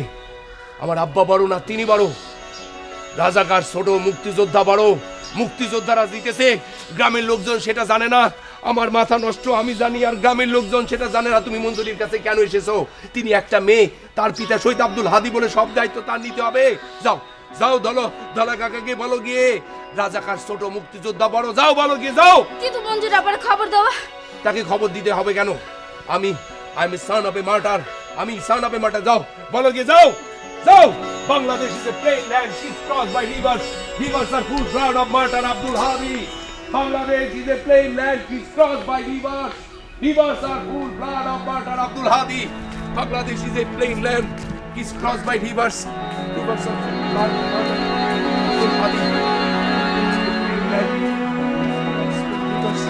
আমার আব্বা বড় না তিনি বড়? রাজাকার ছোট, মুক্তিযোদ্ধা বড়। মুক্তিযোদ্ধারা জিতেছে, গ্রামের লোকজন সেটা জানে না। আমার মাথা নষ্ট, আমি জানি, আর গ্রামের লোকজন সেটা জানে না। তুমি মঞ্জুরির কাছে কেন এসেছো? তিনি একটা মেয়ে, তার পিতা শহীদ আব্দুল হাদি বলে সব দায়িত্ব তার নিতে হবে। যাও যাও, দলা কাকাকে বলো গিয়ে রাজাকার ছোট, মুক্তিযোদ্ধা বড়। যাও বলো গিয়ে, যাও। কিন্তু মঞ্জুর আবার খবর দেওয়া। তাকে খবর দিতে হবে কেন? I am son of A martyr আমি সান অফ এ মার্টার। যাও বলো গিয়ে, যাও যাও। Bangladesh is a plain land, she's crossed by rivers. Rivers are full blood of martyr Abdul Hadi. Bangladesh is a plain land, she's crossed by rivers. Rivers are full blood of martyr Abdul Hadi. Bangladesh is a plain land, she's crossed by rivers. Rivers are full blood of martyr Abdul Hadi. Rivers.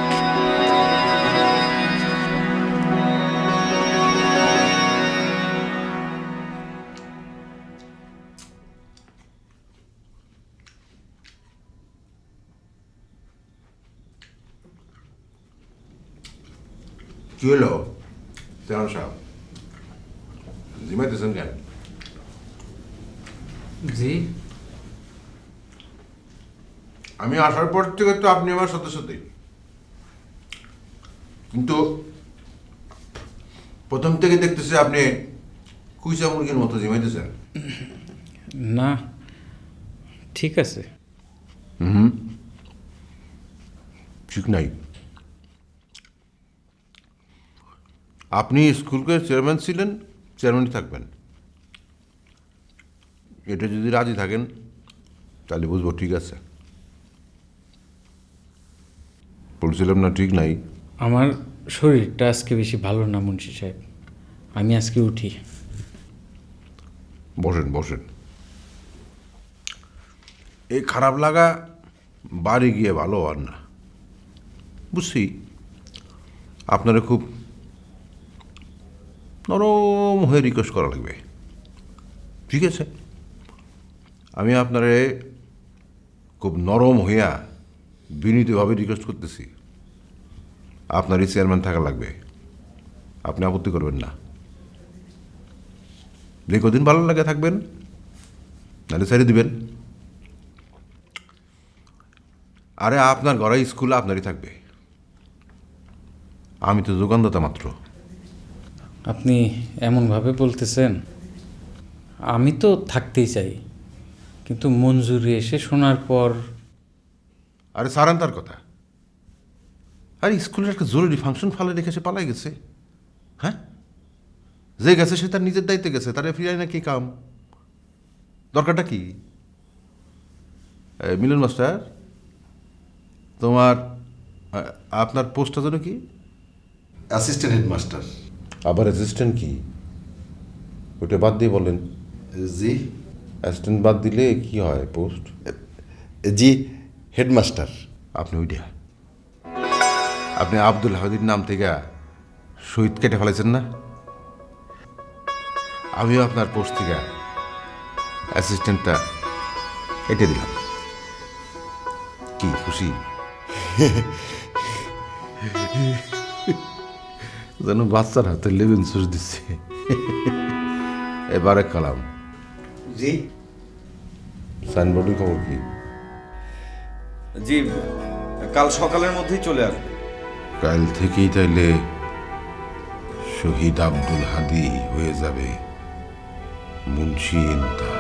কি হলো chairman সাহেব, জিমাইতেছেন কেন? জি, আমি আসার পর থেকে তো আপনি আমার সাথে সাথে, কিন্তু প্রথম থেকে দেখতেছি আপনি কুইচা মুরগির মতো জিমাইতেছেন। না ঠিক আছে। ঠিক নাই। আপনি স্কুলকে চেয়ারম্যান ছিলেন, চেয়ারম্যানই থাকবেন। এটা যদি রাজি থাকেন তাহলে বুঝবো ঠিক আছে। বলছিলাম না ঠিক নাই। আমার শরীরটা আজকে বেশি ভালো না মুন্সি সাহেব, আমি আজকে উঠি। বসেন বসেন। এই খারাপ লাগা বাড়ি গিয়ে ভালো হওয়ার না, বুঝছি। আপনারা খুব নরম হয়ে রিকোয়েস্ট করা লাগবে, ঠিক আছে? আমি আপনারে খুব নরম হইয়া বিনীতভাবে রিকোয়েস্ট করতেছি, আপনারই চেয়ারম্যান থাকা লাগবে। আপনি আপত্তি করবেন না। যে কদিন ভালো লাগে থাকবেন, নাহলে ছেড়ে দিবেন। আরে আপনার ঘরে স্কুলে আপনারই থাকবে, আমি তো যোগানদাতা মাত্র। আপনি এমনভাবে বলতেছেন, আমি তো থাকতেই চাই, কিন্তু মঞ্জুরি এসে শোনার পর। আরে সারান তার কথা। আরে স্কুলের একটা জরুরি ফাংশন ফালে রেখে সে পালাই গেছে। হ্যাঁ, যে গেছে সে তার নিজের দায়িত্বে গেছে, তারে ফিরাই না কি কাম? দরকারটা কি? মিলন মাস্টার, তোমার আপনার পোস্টটা যেন কি? Assistant headmaster. আবার অ্যাসিস্ট্যান্ট কি? ওইটা বাদ দিয়ে বলেন। জি। অ্যাসিস্ট্যান্ট বাদ দিলে কি হয় পোস্ট? জি, হেডমাস্টার। আপনি ওইটা, আপনি আব্দুল হাদির নাম থেকে শহীদ কেটে ফেলেছেন না? আমিও আপনার পোস্ট থেকে অ্যাসিস্ট্যান্টটা কেটে দিলাম। কি খুশি? যেন বাচ্চার হাতে লেমন জুস দিচ্ছে। এবারে কালাম। জি। সাইনবোর্ডের খবর কি? জি, কাল সকালের মধ্যেই চলে আসবে। কাল থেকেই তাইলে শহীদ আব্দুল হাদি হয়ে যাবে মুন্সি ইমতাজ।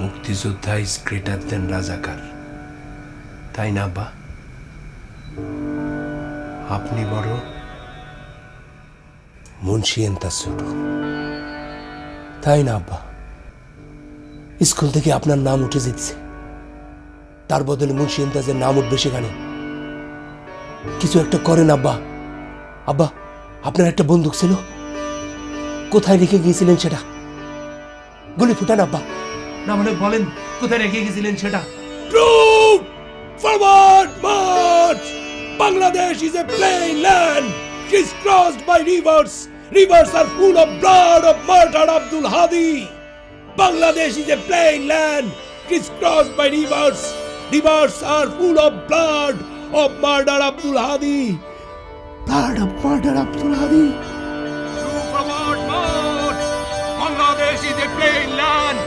মুক্তিযোদ্ধা ইজ গ্রেটার দেন রাজাকার, তাই না আব্বা? আপনি বড়, মুন্সি এন্তাজ ছোট, তাই না আব্বা? স্কুল থেকে আপনার নাম উঠে যেতেছে, তার বদলে মুন্সি এন্তাজের নাম উঠবে সেখানে। কিছু একটা করেন আব্বা। আব্বা, আপনার একটা বন্দুক ছিল, কোথায় রেখে গিয়েছিলেন সেটা? গুলি ফুটান আব্বা, না মানে বলেন কোথায় রেখে গেছিলেন সেটা। Troop! Forward march! Bangladesh is a plain land, crisscrossed by rivers. Rivers are full of blood of martyr Abdul Hadi. Bangladesh is a plain land, crisscrossed by rivers. Rivers are full of blood of martyr Abdul Hadi. Blood of martyr Abdul Hadi. Troop forward march! Bangladesh is a plain land,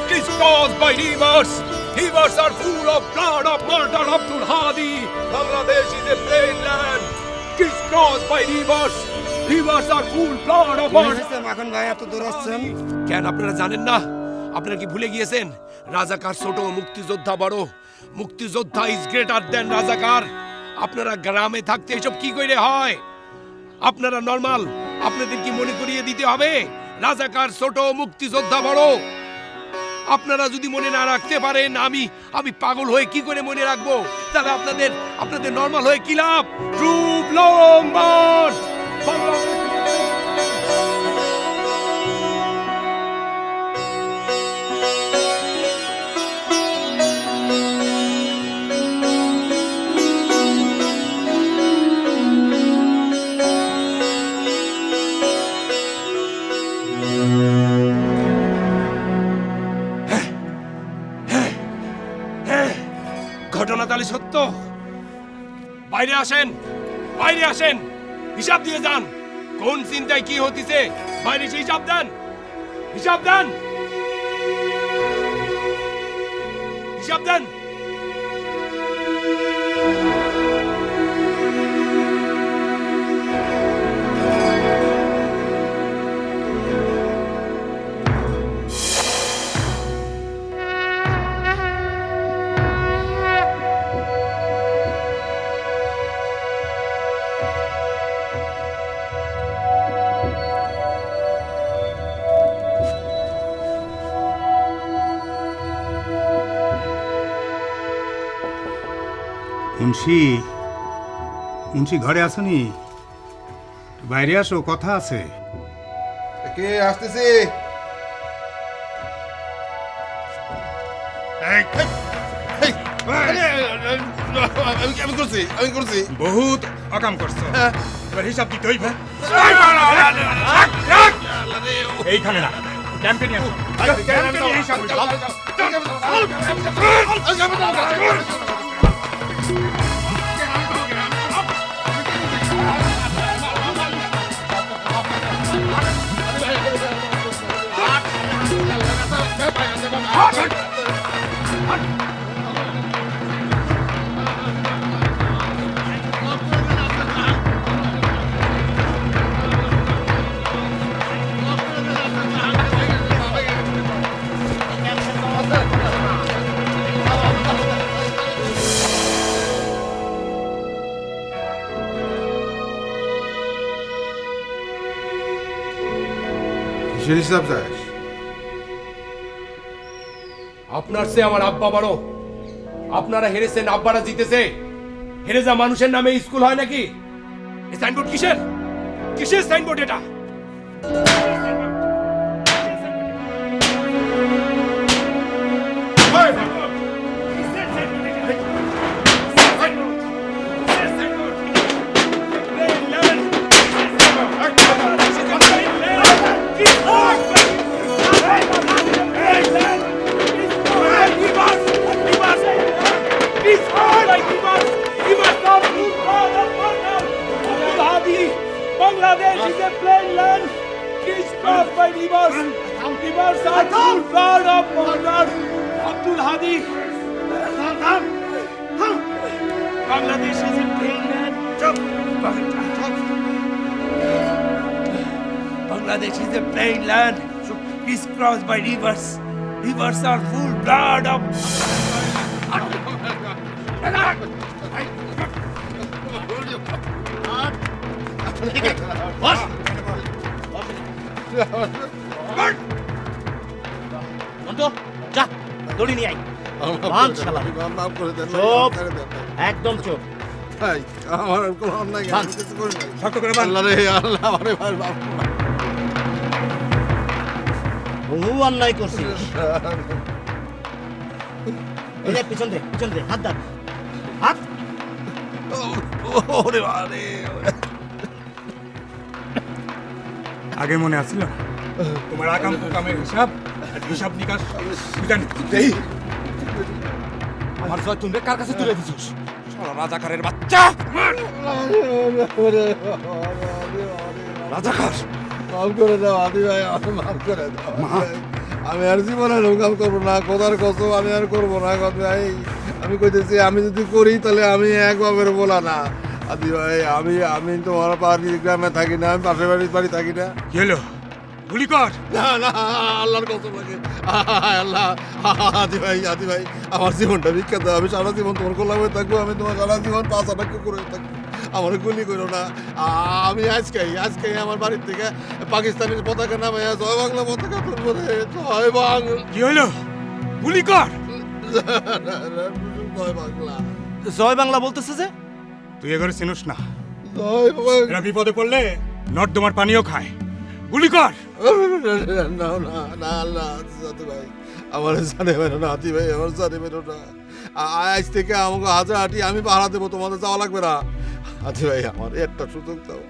crisscrossed by rivers. Rivers are full of blood of martyr Abdul Hadi. Bangladesh is a plain land, cross by rivers rivers are full blood of মাখন ভাই এত দূর আসছেন? কেন আপনারা জানেন না? আপনারা কি ভুলে গিয়েছেন? রাজাকার ছোট, মুক্তিযোদ্ধা বড়। মুক্তিযোদ্ধা ইজ গ্রেটার দেন রাজাকার। আপনারা গ্রামে থাকতে এসব কি করে হয়? আপনারা নরমাল, আপনাদের কি মনে করিয়ে দিতে হবে রাজাকার ছোট, মুক্তিযোদ্ধা বড়? আপনারা যদি মনে না রাখতে পারেন, আমি পাগল হয়ে কি করে মনে রাখবো? তাহলে আপনাদের নরমাল হয়ে কি লাভ? Troop long March! ঘটনা তাহলে সত্য? বাইরে আসেন, বাইরে আসেন, হিসাব দিয়ে যান। কোন চিন্তায় কি হতিছে বাইরে এসে হিসাব দেন, হিসাব দেন, হিসাব দেন। মুন্সি, মুন্সি ঘরে আসুনি? বাইরে আসো, কথা আছে। কে আসতেছি? আমি করছি বহুত অকাম করছো, এবার হিসাব দিতে হইবে। এইখানে না, ক্যাম্পে নিয়ে আসো। ক্যাম্পে নিয়ে হিসাব আপনার সে আমার আব্বা বড়। আপনারা হেরেছেন, আব্বারা জিতেছে। হেরে যা মানুষের নামে স্কুল হয় নাকি? এই সাইনবোর্ড কিসের? কিসের সাইনবোর্ড এটা? Bangladesh is a plain land, crisscrossed by rivers. Rivers are full blood of murder. Abdul Hadi. Bangladesh is a plain land. Bangladesh is a plain land, crisscrossed by rivers. Rivers are full blood of. দড়ি নিয়ে I. একদম চোখ। আমার কোনো অন্যায় নেই, আমি কিছু করি নাই। শক্ত করে বাঁধ। আল্লাহ রে, আল্লাহ আমারে মাফ করো। বহু অন্যায় করছিস। এই যে পিছন দে, হাত দাও, হাত। ওরে বাবারে। আগে মনে আসছিল তোমার আকাম কুকামের হিসাব, হিসাব নিকাশ জানি। আমার জয়তুন রে কার কাছে তুলে দিছিস? শালা রাজাকারের বাচ্চা! রাজাকার! মাফ করে দাও আদি ভাই, আমাকে মাফ করে দাও। আমি আর জীবনে রোগাম করবো না, খোদার কসম আমি আর করবো না। ভাই আমি কইতেছি, আমি যদি করি তাহলে আমি এক বাপের বলা না। আদি ভাই আমি আমি তোমার বাড়ির গ্রামে থাকি না, আমি পাশের বাড়ি থাকি না। কি হলো? গুলি কর। না না, আল্লাহর কসম লাগে, আল্লাহ। আদি ভাই আমার জীবনটা বিখ্যাত, আমি সারা জীবন তোমার গোলামে থাকবো, আমি তোমার সারা জীবন 5 আনা করে থাকবো, আমার গুলি করো না। আমি আজকেই আমার বাড়ির থেকে পাকিস্তানের পতাকা নামে জয় বাংলা পতাকা তুলবো রে, জয় বাংলা। কি হলো? গুলি কর। জয় বাংলা। জয় বাংলা বলতেছে যে? তুই এবারে চিনুস না, জয় বাংলা। এরা বিপদে পড়লে নর্দমার পানিও খায়। গুলি কর। না না না, আল্লাহ জাতি ভাই আমার জানে বেরো না, হাতি ভাই আমার জানে বেরো না। আজ থেকে আমাকে হাজারহাটি আমি পাহারা দেবো, তোমাদের যাওয়া লাগবে না। হাতি ভাই আমার একটা সুযোগ দাও,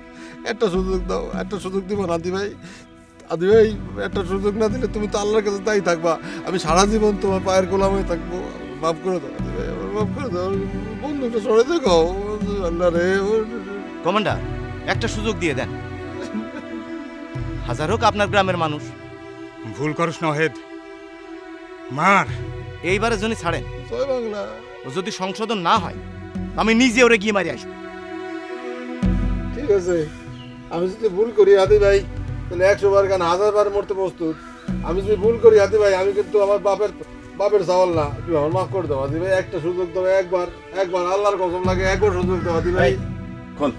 একটা সুযোগ দিব না হাতি ভাই। হাতি ভাই একটা সুযোগ না দিলে তুমি তো আল্লাহর কাছে তাই থাকবা, আমি সারা জীবন তোমার পায়ের গোলাম হয়ে থাকবো। মাফ করে দাও হাতি ভাই, আমার মাফ করে দাও, বন্ধুটা সরে দেখো। আল্লাহ রে কমান্ডার, একটা সুযোগ দিয়ে দেন, হাজার হোক আপনার গ্রামের মানুষ। ভুল করস না ওহেদ, মার। এইবারের জন্য ছাড়েন। জয় বাংলা। ও যদি সংশোধন না হয় আমি নিজে ওরে গিয়ে মারি আসবো। ঠিক আছে, আমি যদি ভুল করি হাতি ভাই তাহলে 100 বার কেন 1000 বার মরতে প্রস্তুত। আমি যদি ভুল করি হাতি ভাই, আমি কিন্তু আমার বাপের চাওয়াল না, তুমি আমার মাফ করে দাও হাতি ভাই। একটা সুযোগ দাও, একবার আল্লাহর কসম লাগে, একবার সুযোগ দাও হাতি ভাই। কোন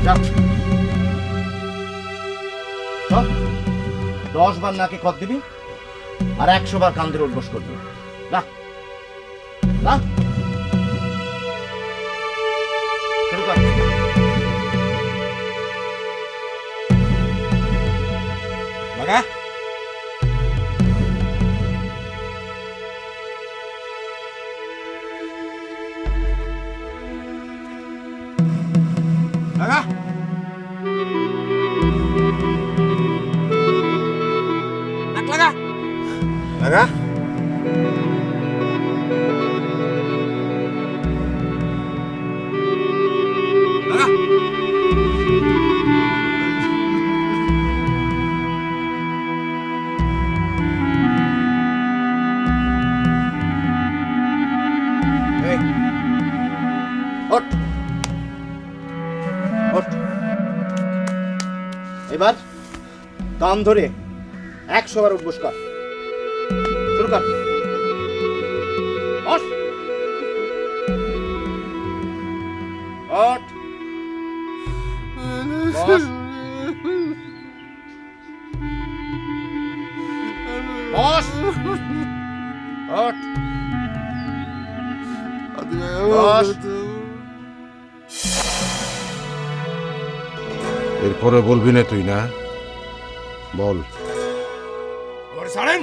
যা 10 বার নাকে খত দিবি আর 100 বার কান ধরে উঠবস করবি। যা যা, শুরু কর। লাগা। লাগা। নাক লাগা। লাগা। লাগা। এই, ওঠ। ওঠ। এবার কান ধরে 100 বার উঠবস কর। শুরু কর। ওঠ। ওঠ। বস। বস। ওঠ। বস। এরপরে বলবি না তুই, না বল। আবার ছাড়েন।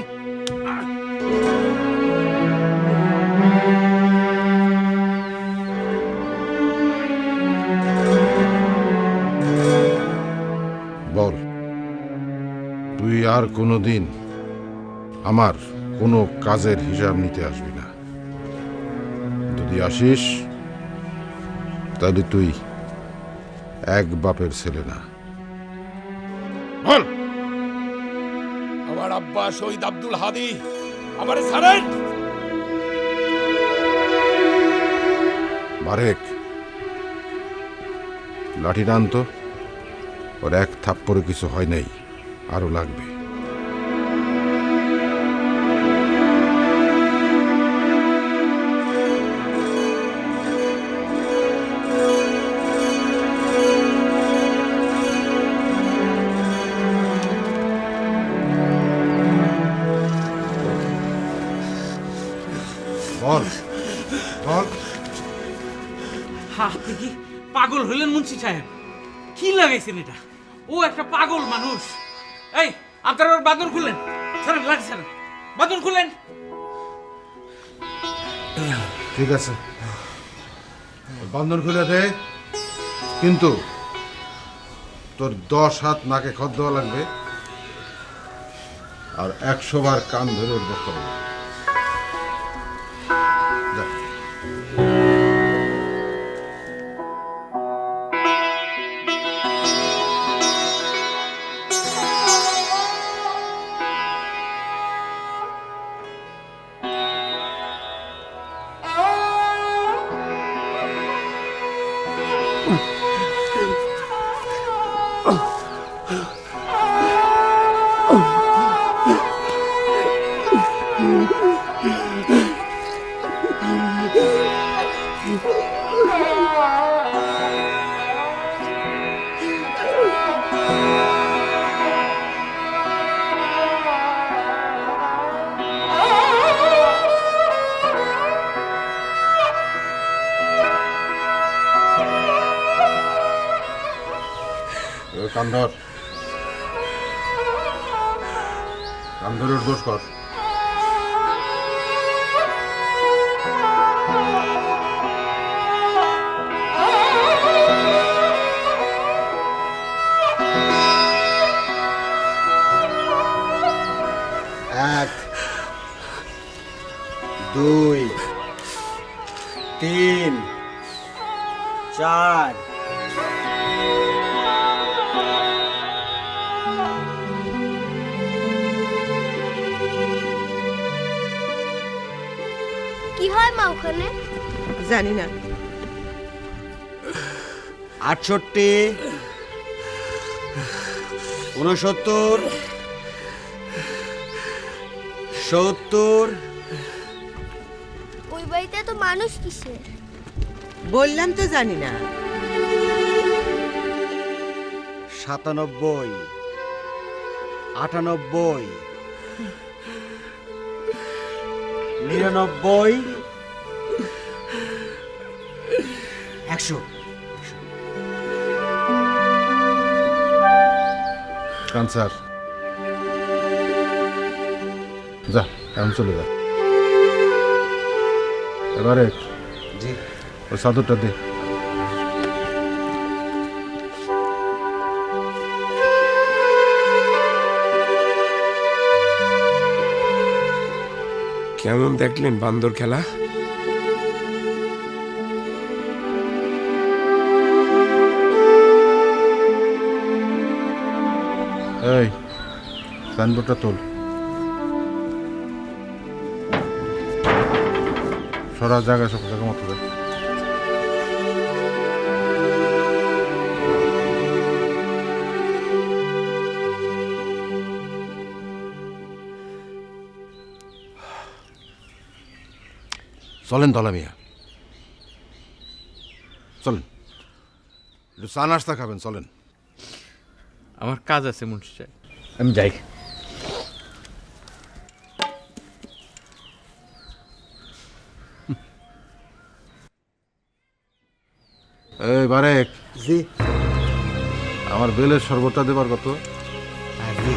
বল, তুই আর কোনোদিন আমার কোনো কাজের হিসাব নিতে আসবি না। যদি আসিস তাহলে তুই এক বাপের ছেলে না। বল। আমার আব্বা শহীদ আব্দুল হাদি, আমারে ছাড়েন। বারেক, লাঠি টান তো। ওর এক থাপ্পড়ে কিছু হয় নাই, আরো লাগবে। বল বল। আপনি কি পাগল হইলেন মুন্সি সাহেব? কি লাগাইছেন এটা? ও একটা পাগল মানুষ। এই আপনারা ওর বাঁধন খুললেন, ছাড়েন, লাঠি ছাড়েন, বাঁধন খুললেন। ঠিক আছে, বন্ধন খুলে দে, কিন্তু তোর 10 হাত নাকে খত দেওয়া লাগবে আর 100 বার কান ধরে উঠবস করবে। যা। কান্ধর কান্ধরের দোষ কর। এক, দুই, তিন, চার। কি হয় মা ওখানে? জানি না। 68, 69, 70। ওই বাড়িতে তো মানুষ কিসের? বললাম তো জানি না। 97, 98, 99, 100। ক্যান্সার যা, এখন চলে যা। এবারে জি ওই চাদরটা দে। কেমন দেখলেন বান্দর খেলা? এই সাইনবোর্ডটা তোল। সরা জায়গায় সব জায়গা মতো দেয়। চলেন দলা মিয়া, চলেন, একটু চা নাস্তা খাবেন, চলেন। আমার কাজ আছে মুন্সি সাহেব, আমি যাই। এই বারেক, জি আমার বেলের শরবতটা দেবার কত? জি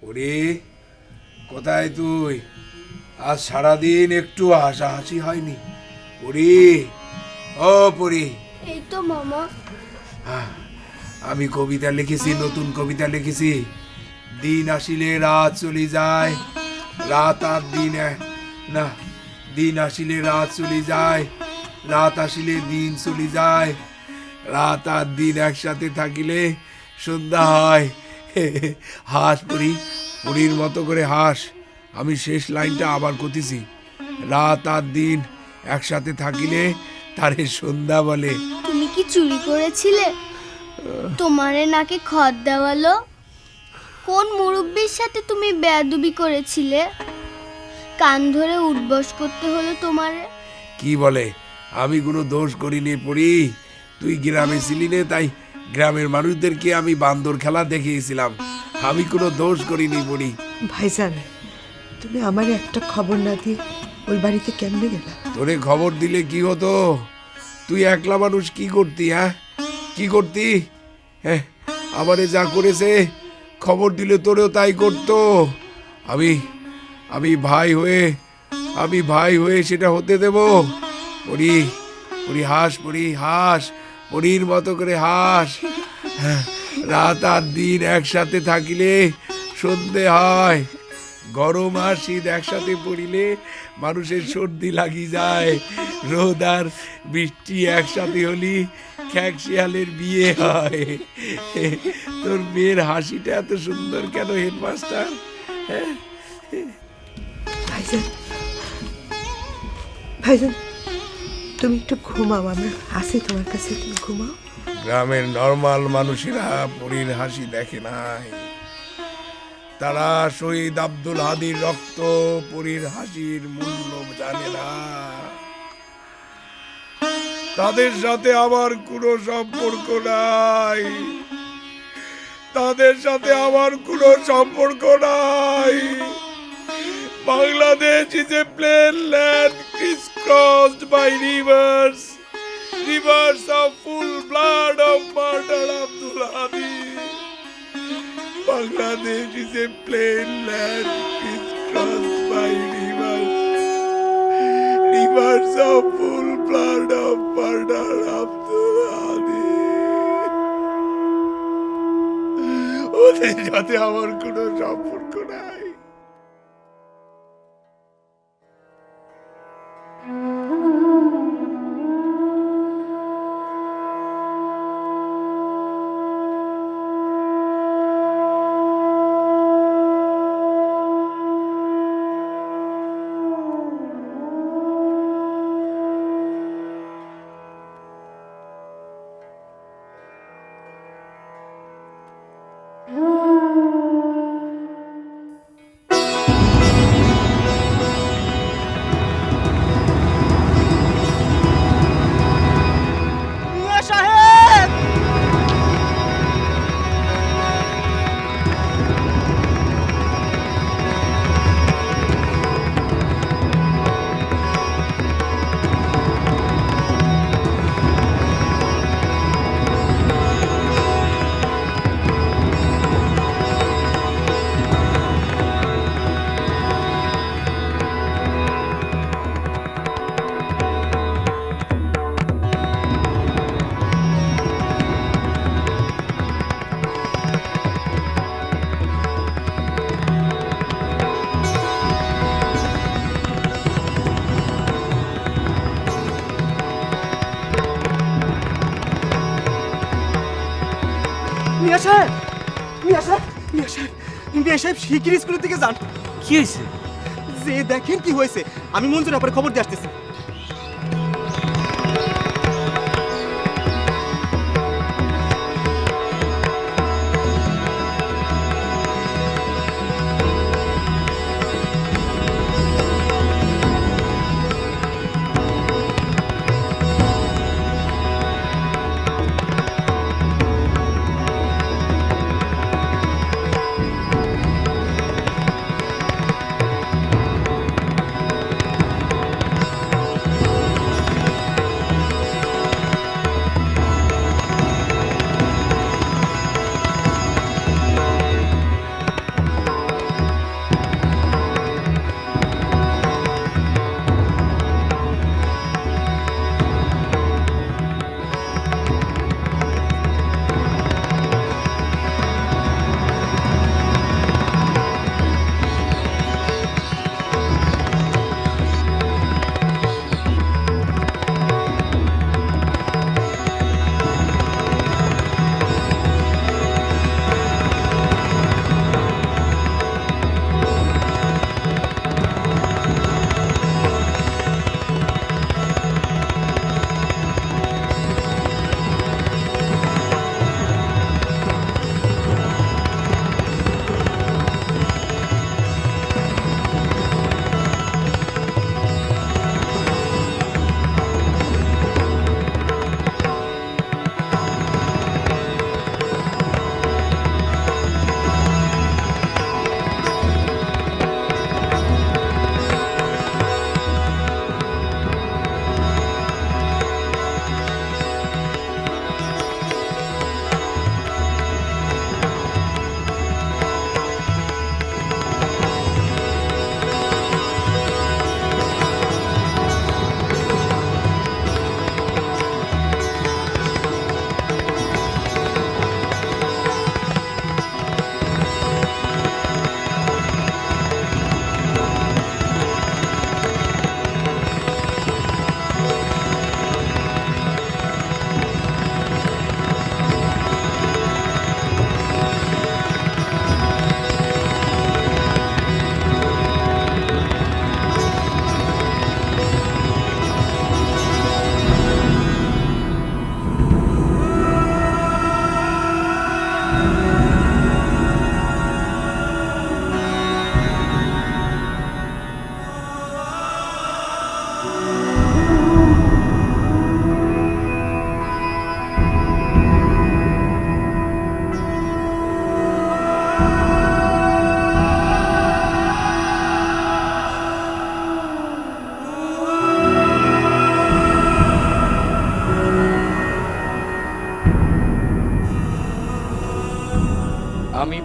ওরে কোথায় তুই? আজ সারাদিন একটু হাসাহাসি হয়নি। পরি, ও পরি, এই তো মামা। আমি কবিতা লিখেছি, নতুন কবিতা লিখেছি। দিন আসিলে রাত চলে যায়, রাত আর দিন না, দিন আসিলে রাত চলে যায়, রাত আসিলে দিন চলে যায়, রাত আর দিন একসাথে থাকিলে সন্ধ্যা হয়। হাস পরি, পরির মতো করে হাস। আমি শেষ লাইনটা আবার কতিছি, রাত আর দিন একসাথে থাকিলে তারে সন্ধ্যা বলে। তুমি কি চুরি করেছিলে? তোমারে নাকি খড় দেওয়ালো? কোন মুরব্বির সাথে তুমি বেয়াদবি করেছিলে? কান ধরে উঠবস করতে হলো তোমারে। কি বলে? আমি কোনো দোষ করিনি পড়ি। তুই গ্রামে ছিলি নে, তাই গ্রামের মানুষদেরকে আমি বান্দর খেলা দেখিয়েছিলাম। আমি কোনো দোষ করিনি পড়ি। ভাইজান, তুমি আমার একটা খবর না দিয়ে ওই বাড়িতে কেমনে গেলা? তোরে খবর দিলে কি হতো? তুই একলা মানুষ কি করতি? হ্যাঁ, কি করতি? হ্যাঁ, আমারে যা করেছে খবর দিলে তোরেও তাই করতো। আমি ভাই হয়ে সেটা হতে দেব? পড়ি পড়ি হাস, পড়ি হাস, পড়ির মতো করে হাস। রাত আর দিন একসাথে থাকিলে সন্ধে হয়, গরম আর শীত একসাথে পড়িলে মানুষের সর্দি লাগি যায়, রোদ আর বৃষ্টি একসাথে হলি খ্যাক শিয়ালের বিয়ে হয়। তোর মেয়ের হাসিটা এত সুন্দর কেন হেডমাস্টার? ভাইজান, ভাইজান, তুমি একটু ঘুমাও, আমরা আসি তোমার কাছে, তুমি ঘুমাও। গ্রামের নর্মাল মানুষেরা পরীর হাসি দেখে নাই, তারা শহীদ আব্দুল হাদির রক্ত, পরীর হাসির মূল্য জানে না। তাদের সাথে আমার কোনো সম্পর্ক নাই, তাদের সাথে আমার কোনো সম্পর্ক নাই। Bangladesh is a plain land crisscrossed by rivers, rivers of full blood of murder Abdul Hadi. Bangladesh is a plain land crisscrossed by rivers, rivers of full blood of murder Abdul Hadi. ওদের সাথে আমার কোনো সম্পর্ক নাই। মিয়া সাহেব, মিয়া সাহেব, মিয়া সাহেব, মিয়া সাহেব শিগগির স্কুলের দিকে যান। কি হয়েছে? যে দেখেন কি হয়েছে। আমি মঞ্জুর ব্যাপারে খবর দিয়ে আসতেছি।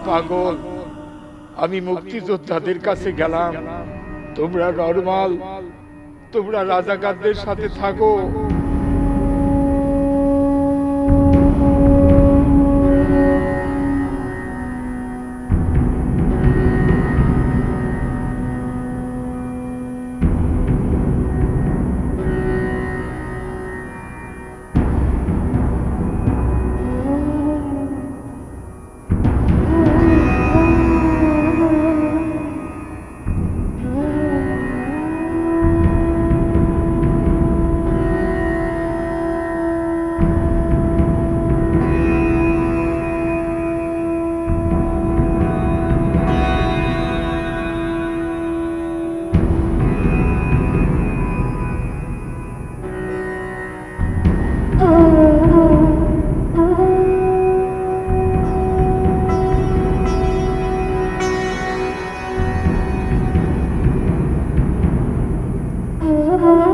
পাগল, আমি মুক্তিযোদ্ধাদের কাছে গেলাম, তোমরা নরমাল, তোমরা রাজাকারদের সাথে থাকো। Oh